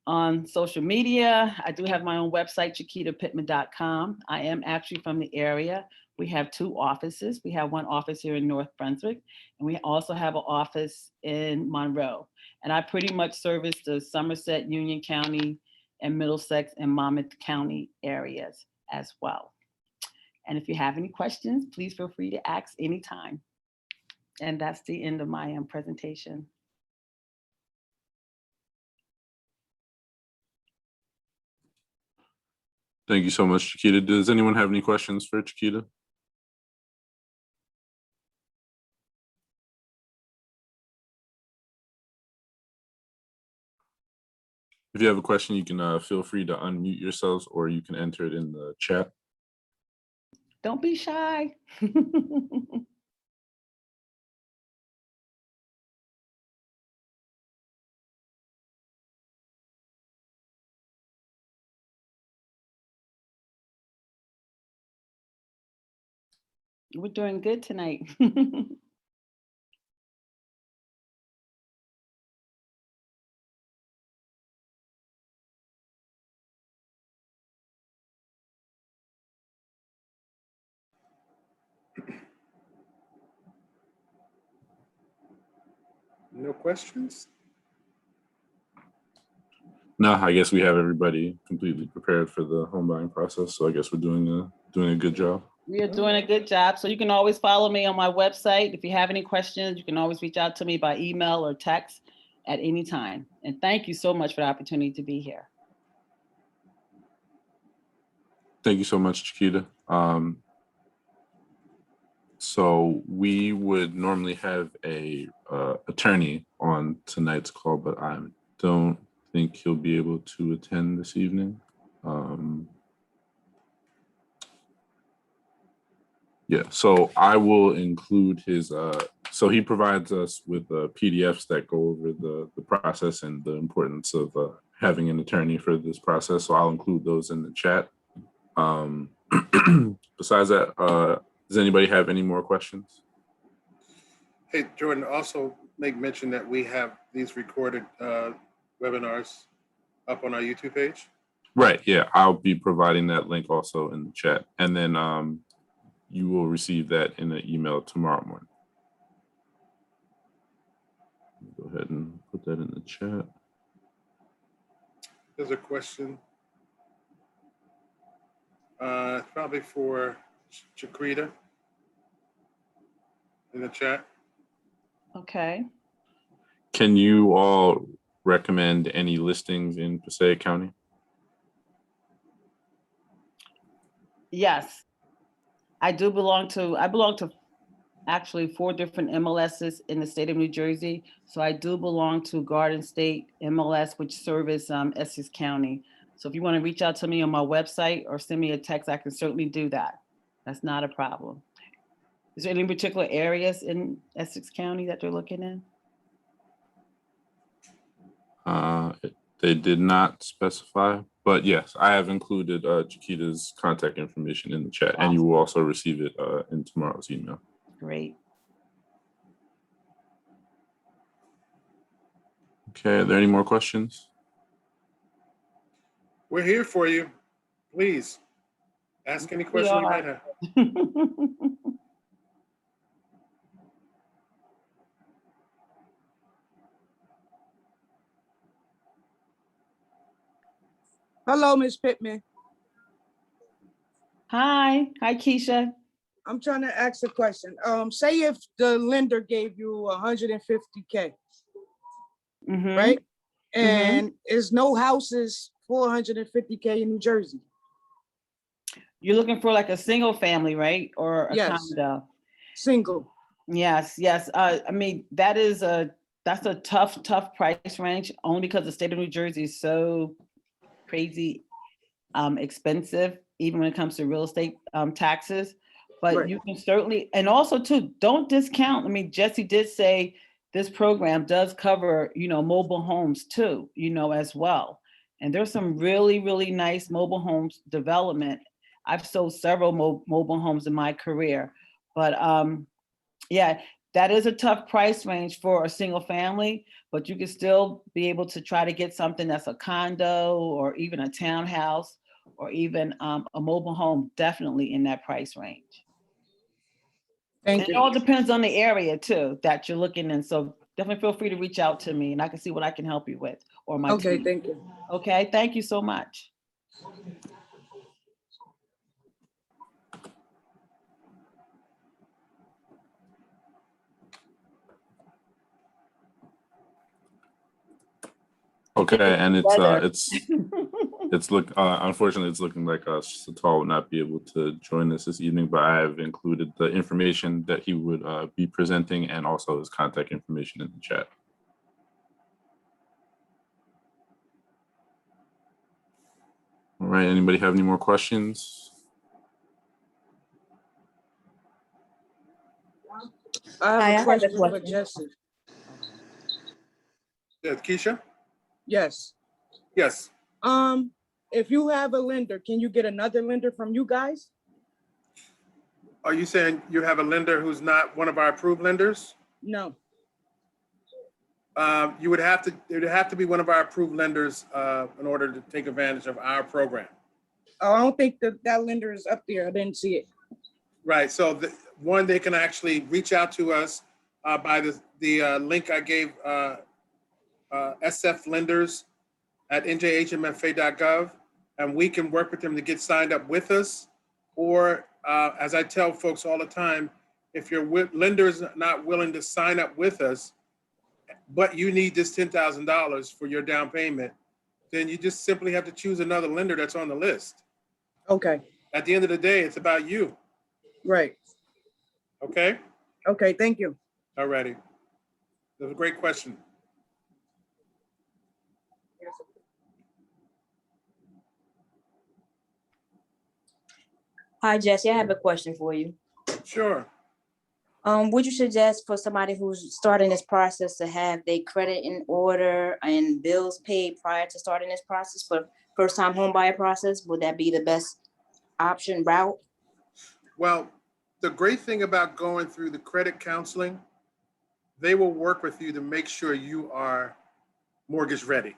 on social media. I do have my own website, chiquitapittman.com. I am actually from the area. We have 2 offices. We have one office here in North Brunswick, and we also have an office in Monroe. And I pretty much service the Somerset, Union County, and Middlesex and Monmouth County areas as well. And if you have any questions, please feel free to ask anytime. And that's the end of my presentation. Thank you so much, Chiquita. Does anyone have any questions for Chiquita? If you have a question, you can feel free to unmute yourselves, or you can enter it in the chat. Don't be shy. We're doing good tonight. No questions? No, I guess we have everybody completely prepared for the home buying process. So I guess we're doing a good job. We are doing a good job. So you can always follow me on my website. If you have any questions, you can always reach out to me by email or text at any time. And thank you so much for the opportunity to be here. Thank you so much, Chiquita. So we would normally have a attorney on tonight's call, but I don't think he'll be able to attend this evening. Yeah, so I will include his, so he provides us with PDFs that go over the process and the importance of having an attorney for this process. So I'll include those in the chat. Besides that, does anybody have any more questions? Hey, Jordan, also make mention that we have these recorded webinars up on our YouTube page. Right, yeah, I'll be providing that link also in the chat. And then you will receive that in an email tomorrow morning. Go ahead and put that in the chat. There's a question. Probably for Chiquita in the chat. Okay. Can you all recommend any listings in Passaic County? Yes. I belong to actually 4 different MLSs in the state of New Jersey. So I do belong to Garden State MLS, which service Essex County. So if you want to reach out to me on my website or send me a text, I can certainly do that. That's not a problem. Is there any particular areas in Essex County that they're looking in? They did not specify, but yes, I have included Chiquita's contact information in the chat, and you will also receive it in tomorrow's email. Great. Okay, are there any more questions? We're here for you. Please ask any question you might have. Hello, Ms. Pittman. Hi, Keisha. I'm trying to ask a question. Say if the lender gave you 150K, Mhm. right? And there's no houses for 150K in New Jersey. You're looking for like a single family, right? Or a Yes. condo? Single. Yes. I mean, that's a tough price range, only because the state of New Jersey is so crazy expensive, even when it comes to real estate taxes. But Right. you can certainly, and also too, don't discount. I mean, Jesse did say this program does cover, mobile homes too, as well. And there's some really, really nice mobile homes development. I've sold several mobile homes in my career, but yeah, that is a tough price range for a single family, but you can still be able to try to get something that's a condo or even a townhouse or even a mobile home, definitely in that price range. Thank It you. all depends on the area too that you're looking in. So definitely feel free to reach out to me and I can see what I can help you with or my Okay, team. thank you. Okay, thank you so much. Okay, and Weather. unfortunately it's looking like Satal will not be able to join us this evening, but I have included the information that he would be presenting and also his contact information in the chat. All right, anybody have any more questions? I have a question for question. Jesse. Yeah, Keisha? Yes. Yes. If you have a lender, can you get another lender from you guys? Are you saying you have a lender who's not one of our approved lenders? No. It would have to be one of our approved lenders in order to take advantage of our program. I don't think that lender is up there. I didn't see it. Right. So they can actually reach out to us by the link I gave SF lenders at njhmfa.gov, and we can work with them to get signed up with us. or as I tell folks all the time, if your lender is not willing to sign up with us, but you need this $10,000 for your down payment, then you just simply have to choose another lender that's on the list. Okay, At the end of the day, it's about you. right. Okay? Okay, thank you. All righty. That was a great question. Hi, Jesse. I have a question for you. Sure. Would you suggest for somebody who's starting this process to have their credit in order and bills paid prior to starting this process for first-time home buyer process? Would that be the best option route? Well, the great thing about going through the credit counseling, they will work with you to make sure you are mortgage ready.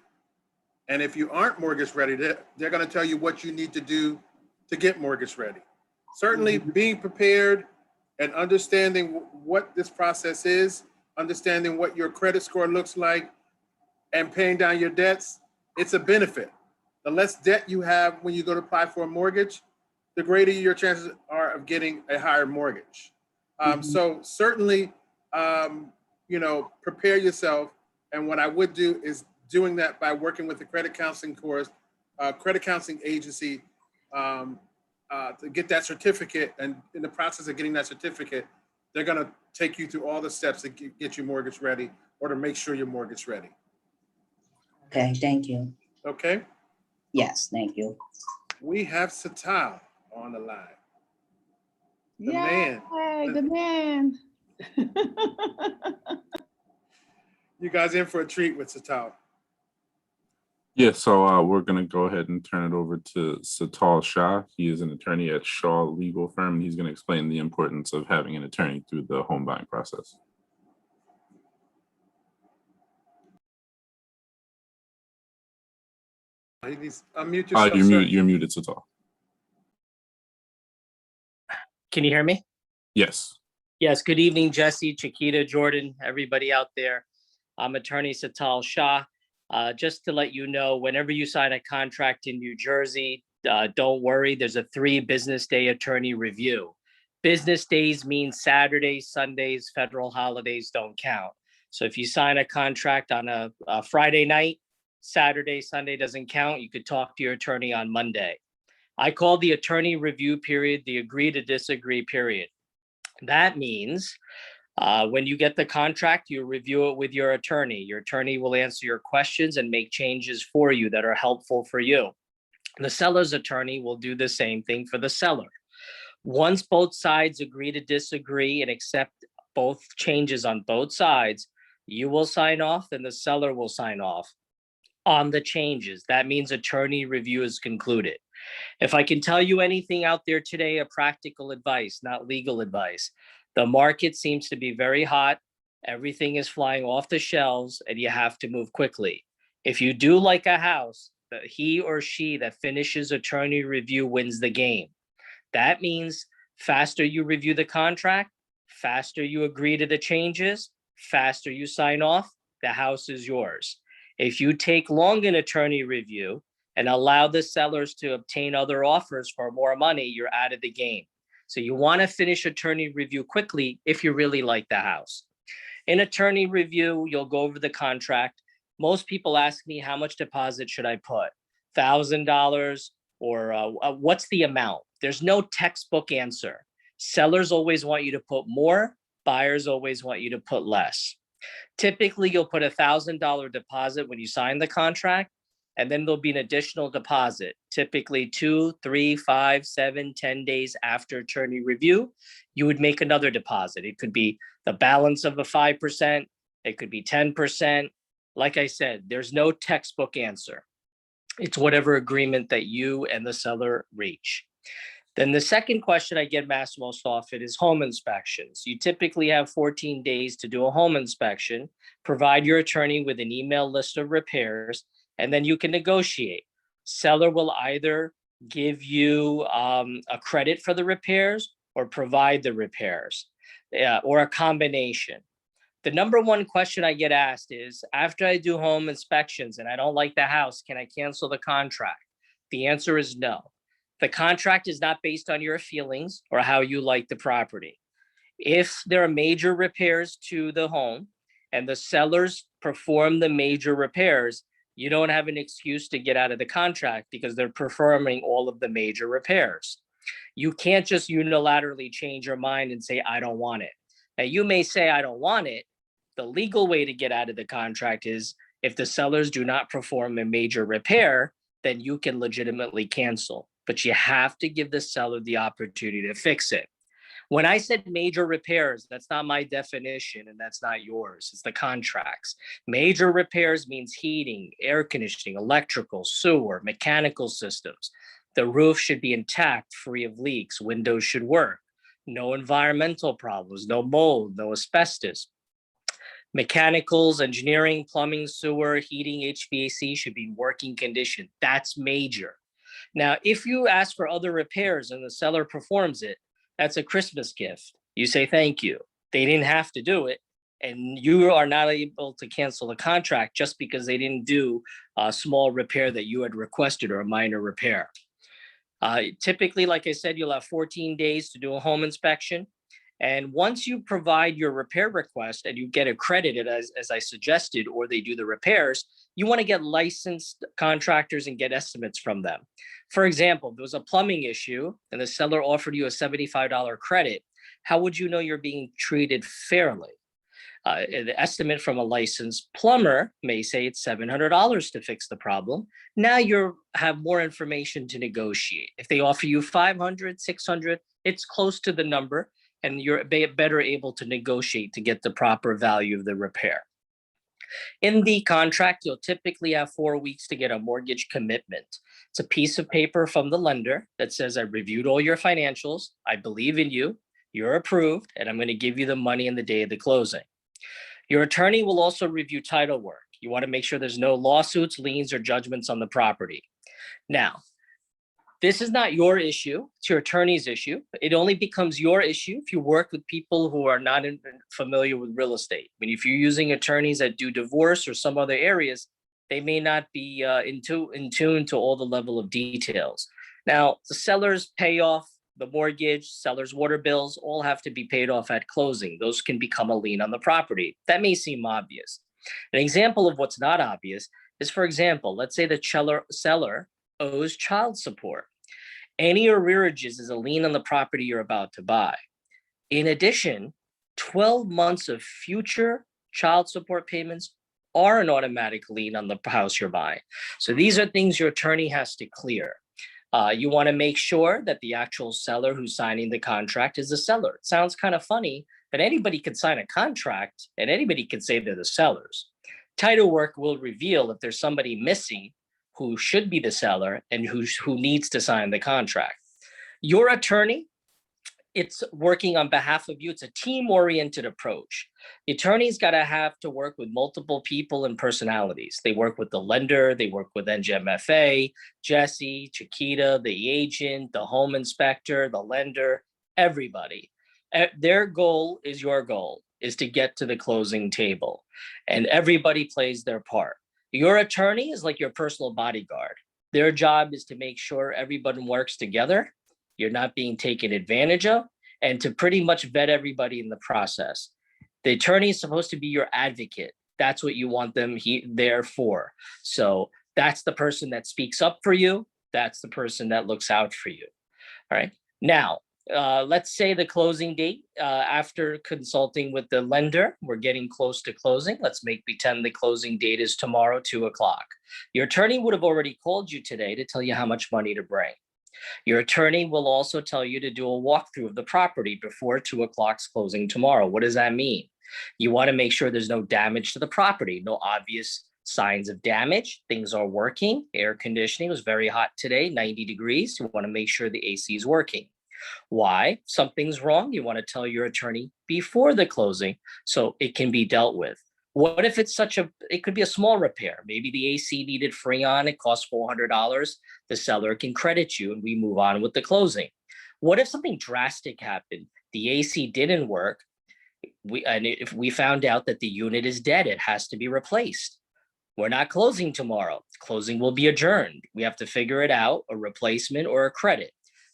And if you aren't mortgage ready, they're going to tell you what you need to do to get mortgage ready. Certainly being prepared and understanding what this process is, understanding what your credit score looks like, and paying down your debts, it's a benefit. The less debt you have when you go to apply for a mortgage, the greater your chances are of getting a higher mortgage. So certainly, prepare yourself. And what I would do is doing that by working with the credit counseling course, credit counseling agency, to get that certificate. And in the process of getting that certificate, they're going to take you through all the steps to get you mortgage ready or to make sure you're mortgage ready. Okay, thank you. Okay. Yes, thank you. We have Satal on the line. The Yay, man. the man. You guys in for a treat with Satal. Yeah, so we're going to go ahead and turn it over to Satal Shah. He is an attorney at Shaw Legal Firm, and he's going to explain the importance of having an attorney through the home buying process. Unmute yourself, You're sir. muted. You're muted, Satal. Can you hear me? Yes. Yes. Good evening, Jesse, Chiquita, Jordan, everybody out there. I'm attorney Satal Shah. Just to let you know, whenever you sign a contract in New Jersey, don't worry, there's a 3 business day attorney review. Business days mean Saturdays, Sundays, federal holidays don't count. So if you sign a contract on a Friday night, Saturday, Sunday doesn't count. You could talk to your attorney on Monday. I call the attorney review period the agree to disagree period. That means when you get the contract, you review it with your attorney. Your attorney will answer your questions and make changes for you that are helpful for you. The seller's attorney will do the same thing for the seller. Once both sides agree to disagree and accept both changes on both sides, you will sign off and the seller will sign off on the changes. That means attorney review is concluded. If I can tell you anything out there today, a practical advice, not legal advice, the market seems to be very hot. Everything is flying off the shelves and you have to move quickly. If you do like a house, he or she that finishes attorney review wins the game. That means faster you review the contract, faster you agree to the changes, faster you sign off, the house is yours. If you take long in attorney review and allow the sellers to obtain other offers for more money, you're out of the game. So you want to finish attorney review quickly if you really like the house. In attorney review, you'll go over the contract. Most people ask me, how much deposit should I put? $1,000 or what's the amount? There's no textbook answer. Sellers always want you to put more. Buyers always want you to put less. Typically, you'll put $1,000 deposit when you sign the contract, and then there'll be an additional deposit, typically 2, 3, 5, 7, 10 days after attorney review. You would make another deposit. It could be the balance of a 5%. It could be 10%. Like I said, there's no textbook answer. It's whatever agreement that you and the seller reach. Then the second question I get asked most often is home inspections. You typically have 14 days to do a home inspection, provide your attorney with an email list of repairs, and then you can negotiate. Seller will either give you a credit for the repairs or provide the repairs, or a combination. The number one question I get asked is, after I do home inspections and I don't like the house, can I cancel the contract? The answer is no. The contract is not based on your feelings or how you like the property. If there are major repairs to the home and the sellers perform the major repairs, you don't have an excuse to get out of the contract because they're performing all of the major repairs. You can't just unilaterally change your mind and say, I don't want it. Now, you may say, I don't want it. The legal way to get out of the contract is if the sellers do not perform a major repair, then you can legitimately cancel. But you have to give the seller the opportunity to fix it. When I said major repairs, that's not my definition and that's not yours. It's the contracts. Major repairs means heating, air conditioning, electrical, sewer, mechanical systems. The roof should be intact, free of leaks. Windows should work. No environmental problems, no mold, no asbestos. Mechanicals, engineering, plumbing, sewer, heating, HVAC should be in working condition. That's major. Now, if you ask for other repairs and the seller performs it, that's a Christmas gift. You say thank you. They didn't have to do it. And you are not able to cancel the contract just because they didn't do a small repair that you had requested or a minor repair. Typically, like I said, you'll have 14 days to do a home inspection. And once you provide your repair request and you get accredited as I suggested, or they do the repairs, you want to get licensed contractors and get estimates from them. For example, if there was a plumbing issue and the seller offered you a $75 credit, how would you know you're being treated fairly? The estimate from a licensed plumber may say it's $700 to fix the problem. Now you have more information to negotiate. If they offer you $500, $600, it's close to the number and you're better able to negotiate to get the proper value of the repair. In the contract, you'll typically have 4 weeks to get a mortgage commitment. It's a piece of paper from the lender that says, I reviewed all your financials, I believe in you, you're approved, and I'm going to give you the money on the day of the closing. Your attorney will also review title work. You want to make sure there's no lawsuits, liens, or judgments on the property. Now, this is not your issue, it's your attorney's issue. It only becomes your issue if you work with people who are not familiar with real estate. I mean, if you're using attorneys that do divorce or some other areas, they may not be in tune to all the level of details. Now, the sellers pay off the mortgage, seller's water bills, all have to be paid off at closing. Those can become a lien on the property. That may seem obvious. An example of what's not obvious is, for example, let's say the seller owes child support. Any arrearages is a lien on the property you're about to buy. In addition, 12 months of future child support payments are an automatic lien on the house you're buying. So these are things your attorney has to clear. You want to make sure that the actual seller who's signing the contract is the seller. It sounds kind of funny, but anybody can sign a contract and anybody can say they're the sellers. Title work will reveal if there's somebody missing who should be the seller and who needs to sign the contract. Your attorney, it's working on behalf of you. It's a team-oriented approach. The attorney's got to have to work with multiple people and personalities. They work with the lender, they work with NJMFA, Jesse, Chiquita, the agent, the home inspector, the lender, everybody. Their goal is your goal, is to get to the closing table. And everybody plays their part. Your attorney is like your personal bodyguard. Their job is to make sure everybody works together, you're not being taken advantage of, and to pretty much vet everybody in the process. The attorney is supposed to be your advocate. That's what you want them there for. So that's the person that speaks up for you. That's the person that looks out for you. All right. Now, let's say the closing date, after consulting with the lender, we're getting close to closing. Let's pretend the closing date is tomorrow, 2 o'clock. Your attorney would have already called you today to tell you how much money to bring. Your attorney will also tell you to do a walkthrough of the property before 2 o'clock's closing tomorrow. What does that mean? You want to make sure there's no damage to the property, no obvious signs of damage. Things are working. Air conditioning was very hot today, 90 degrees. You want to make sure the AC is working. Why? Something's wrong. You want to tell your attorney before the closing so it can be dealt with. What if it's it could be a small repair. Maybe the AC needed Freon, it costs $400. The seller can credit you and we move on with the closing. What if something drastic happened? The AC didn't work. If we found out that the unit is dead, it has to be replaced. We're not closing tomorrow. Closing will be adjourned. We have to figure it out, a replacement or a credit.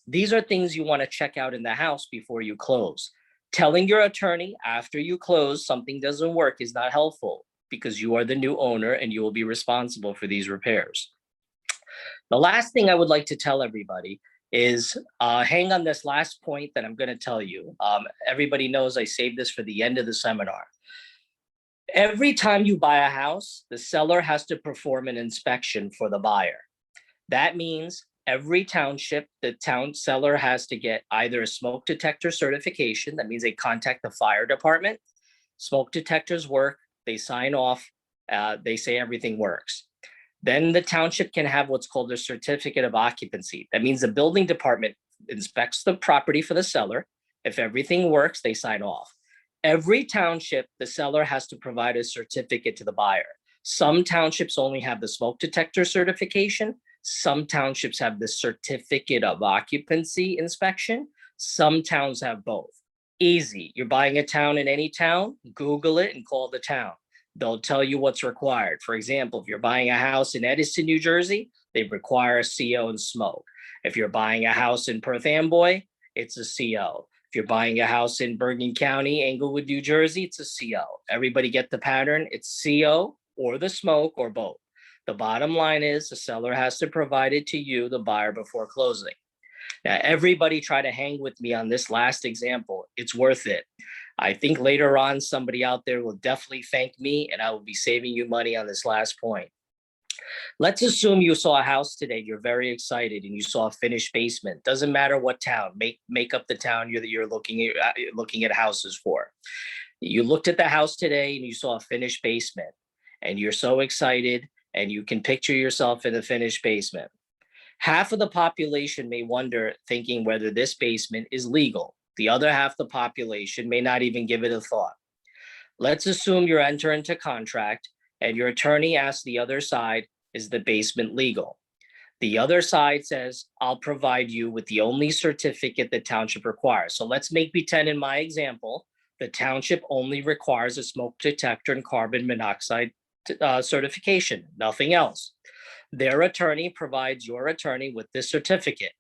These are things you want to check out in the house before you close. Telling your attorney after you close something doesn't work is not helpful because you are the new owner and you will be responsible for these repairs. The last thing I would like to tell everybody is hang on this last point that I'm going to tell you. Everybody knows I saved this for the end of the seminar. Every time you buy a house, the seller has to perform an inspection for the buyer. That means every township, the town seller has to get either a smoke detector certification. That means they contact the fire department. Smoke detectors work. They sign off. They say everything works. Then the township can have what's called a certificate of occupancy. That means the building department inspects the property for the seller. If everything works, they sign off. Every township, the seller has to provide a certificate to the buyer. Some townships only have the smoke detector certification. Some townships have the certificate of occupancy inspection. Some towns have both. Easy. You're buying a town in any town, Google it and call the town. They'll tell you what's required. For example, if you're buying a house in Edison, New Jersey, they require a CO and smoke. If you're buying a house in Perth Amboy, it's a CO. If you're buying a house in Bergen County, Englewood, New Jersey, it's a CO. Everybody get the pattern? It's CO or the smoke or both. The bottom line is the seller has to provide it to you, the buyer, before closing. Now, everybody try to hang with me on this last example. It's worth it. I think later on, somebody out there will definitely thank me and I will be saving you money on this last point. Let's assume you saw a house today. You're very excited and you saw a finished basement. Doesn't matter what town, make up the town you're looking at houses for. You looked at the house today and you saw a finished basement and you're so excited and you can picture yourself in the finished basement. Half of the population may wonder, thinking whether this basement is legal. The other half of the population may not even give it a thought. Let's assume you're entering into contract and your attorney asks the other side, is the basement legal? The other side says, I'll provide you with the only certificate the township requires. So let's make pretend in my example, the township only requires a smoke detector and carbon monoxide certification, nothing else. Their attorney provides your attorney with this certificate.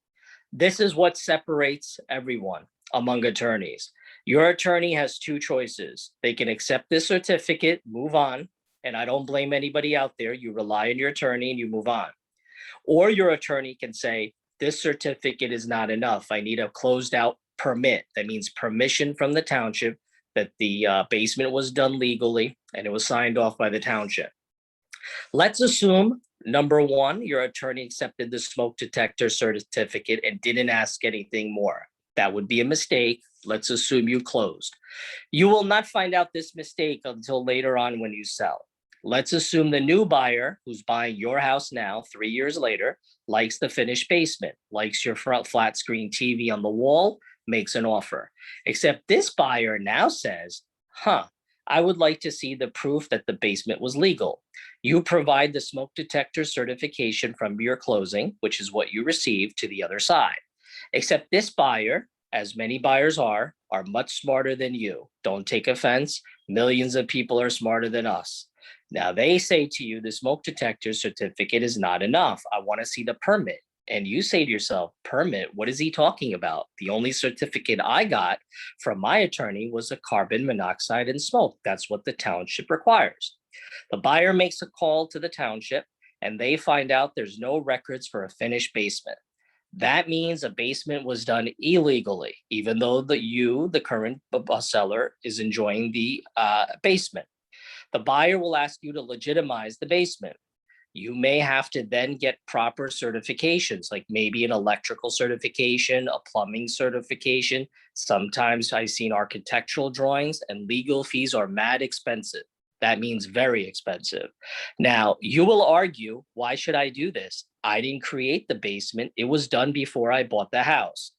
This is what separates everyone among attorneys. Your attorney has two choices. They can accept this certificate, move on, and I don't blame anybody out there. You rely on your attorney and you move on. Or your attorney can say, this certificate is not enough. I need a closed out permit. That means permission from the township that the basement was done legally and it was signed off by the township. Let's assume, number one, your attorney accepted the smoke detector certificate and didn't ask anything more. That would be a mistake. Let's assume you closed. You will not find out this mistake until later on when you sell. Let's assume the new buyer who's buying your house now, 3 years later, likes the finished basement, likes your front flat screen TV on the wall, makes an offer. Except this buyer now says, I would like to see the proof that the basement was legal. You provide the smoke detector certification from your closing, which is what you received, to the other side. Except this buyer, as many buyers are much smarter than you. Don't take offense. Millions of people are smarter than us. Now they say to you, the smoke detector certificate is not enough. I want to see the permit. And you say to yourself, permit, what is he talking about? The only certificate I got from my attorney was a carbon monoxide and smoke. That's what the township requires. The buyer makes a call to the township and they find out there's no records for a finished basement. That means a basement was done illegally, even though the current seller is enjoying the basement. The buyer will ask you to legitimize the basement. You may have to then get proper certifications, like maybe an electrical certification, a plumbing certification. Sometimes I've seen architectural drawings, and legal fees are mad expensive. That means very expensive. Now, you will argue, why should I do this? I didn't create the basement. It was done before I bought the house.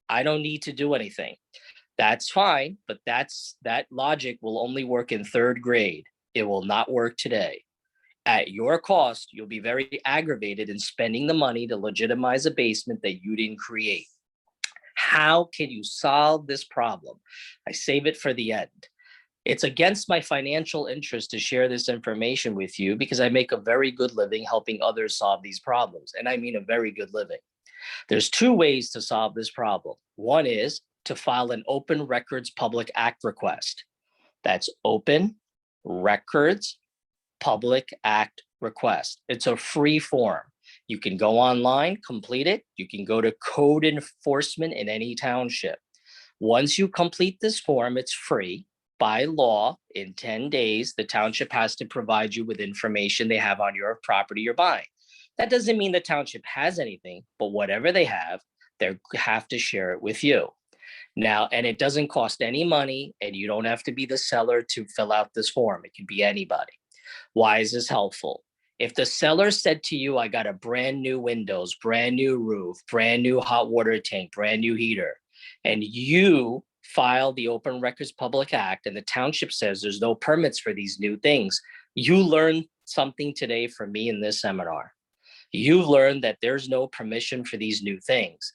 I don't need to do anything. That's fine, but that logic will only work in third grade. It will not work today. At your cost, you'll be very aggravated in spending the money to legitimize a basement that you didn't create. How can you solve this problem? I save it for the end. It's against my financial interest to share this information with you because I make a very good living helping others solve these problems. And I mean a very good living. There's two ways to solve this problem. One is to file an Open Records Public Act request. That's Open Records Public Act request. It's a free form. You can go online, complete it. You can go to code enforcement in any township. Once you complete this form, it's free. By law, in 10 days, the township has to provide you with information they have on your property you're buying. That doesn't mean the township has anything, but whatever they have to share it with you. Now, and it doesn't cost any money, and you don't have to be the seller to fill out this form. It can be anybody. Why is this helpful? If the seller said to you, I got a brand new windows, brand new roof, brand new hot water tank, brand new heater, and you file the Open Records Public Act and the township says there's no permits for these new things, you learned something today from me in this seminar. You've learned that there's no permission for these new things.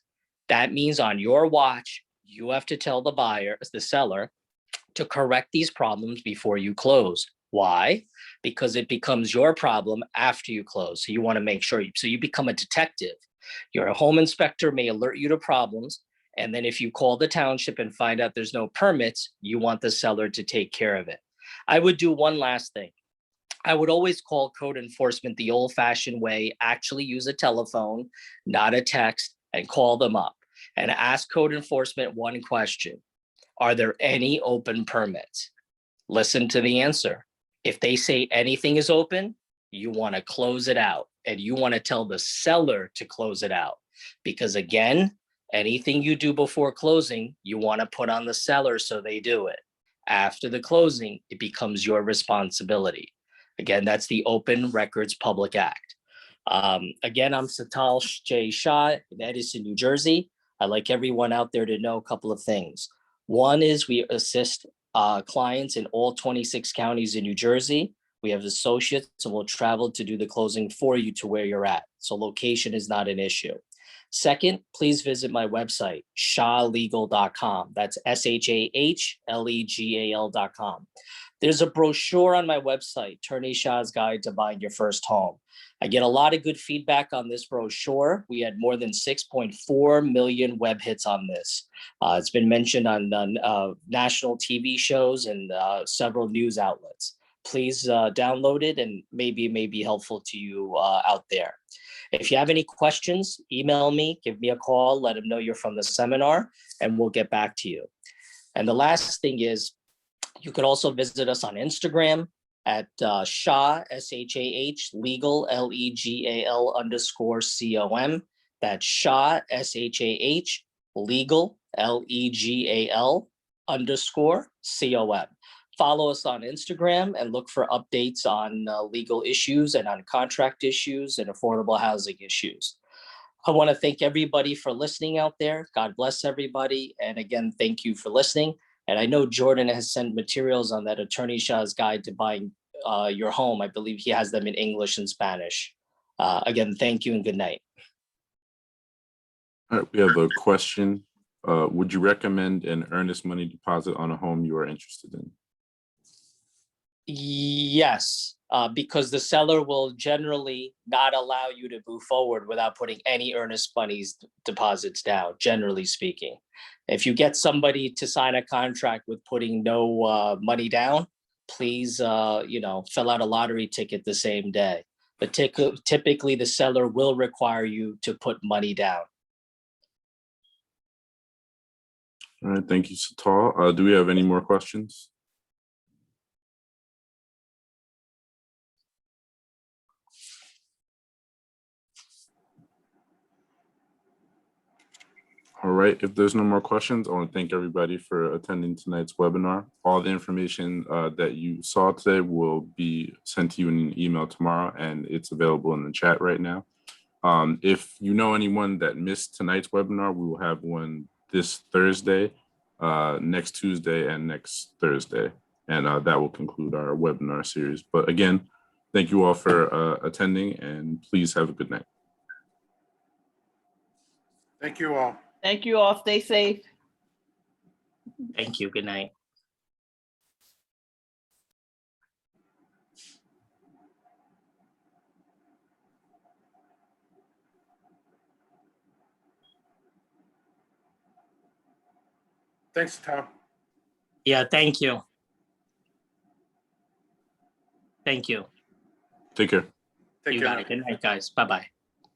That means on your watch, you have to tell the buyer, the seller, to correct these problems before you close. Why? Because it becomes your problem after you close. So you want to make sure, so you become a detective. Your home inspector may alert you to problems. And then if you call the township and find out there's no permits, you want the seller to take care of it. I would do one last thing. I would always call code enforcement the old-fashioned way, actually use a telephone, not a text, and call them up and ask code enforcement one question. Are there any open permits? Listen to the answer. If they say anything is open, you want to close it out and you want to tell the seller to close it out. Because again, anything you do before closing, you want to put on the seller so they do it. After the closing, it becomes your responsibility. Again, that's the Open Records Public Act. Again, I'm Satal J. Shah in Edison, New Jersey. I'd like everyone out there to know a couple of things. One is we assist clients in all 26 counties in New Jersey. We have associates and we'll travel to do the closing for you to where you're at. So location is not an issue. Second, please visit my website, shahlegal.com. That's SHAHLEGAL.com. There's a brochure on my website, Attorney Shah's Guide to Buying Your First Home. I get a lot of good feedback on this brochure. We had more than 6.4 million web hits on this. It's been mentioned on national TV shows and several news outlets. Please download it and maybe it may be helpful to you out there. If you have any questions, email me, give me a call, let them know you're from the seminar, and we'll get back to you. And the last thing is, you could also visit us on Instagram at Shah, S-H-A-H, legal, L-E-G-A-L _C-O-M. That's Shah, S-H-A-H, legal, L-E-G-A-L _C-O-M. Follow us on Instagram and look for updates on legal issues and on contract issues and affordable housing issues. I want to thank everybody for listening out there. God bless everybody. And again, thank you for listening. And I know Jordan has sent materials on that Attorney Shah's Guide to Buying Your Home. I believe he has them in English and Spanish. Again, thank you and good night. All right, we have a question. Would you recommend an earnest money deposit on a home you are interested in? Yes, because the seller will generally not allow you to move forward without putting any earnest monies deposits down, generally speaking. If you get somebody to sign a contract with putting no money down, please, fill out a lottery ticket the same day. But typically the seller will require you to put money down. All right, thank you, Satal. Do we have any more questions? All right, if there's no more questions, I want to thank everybody for attending tonight's webinar. All the information that you saw today will be sent to you in an email tomorrow, and it's available in the chat right now. If you know anyone that missed tonight's webinar, we will have one this Thursday, next Tuesday, and next Thursday. And that will conclude our webinar series. But again, thank you all for attending, and please have a good night. Thank you all. Thank you all. Stay safe. Thank you. Good night. Thanks, Tom. Yeah, thank you. Thank you. Take care. Take You care got now. it. Good night, guys. Bye-bye.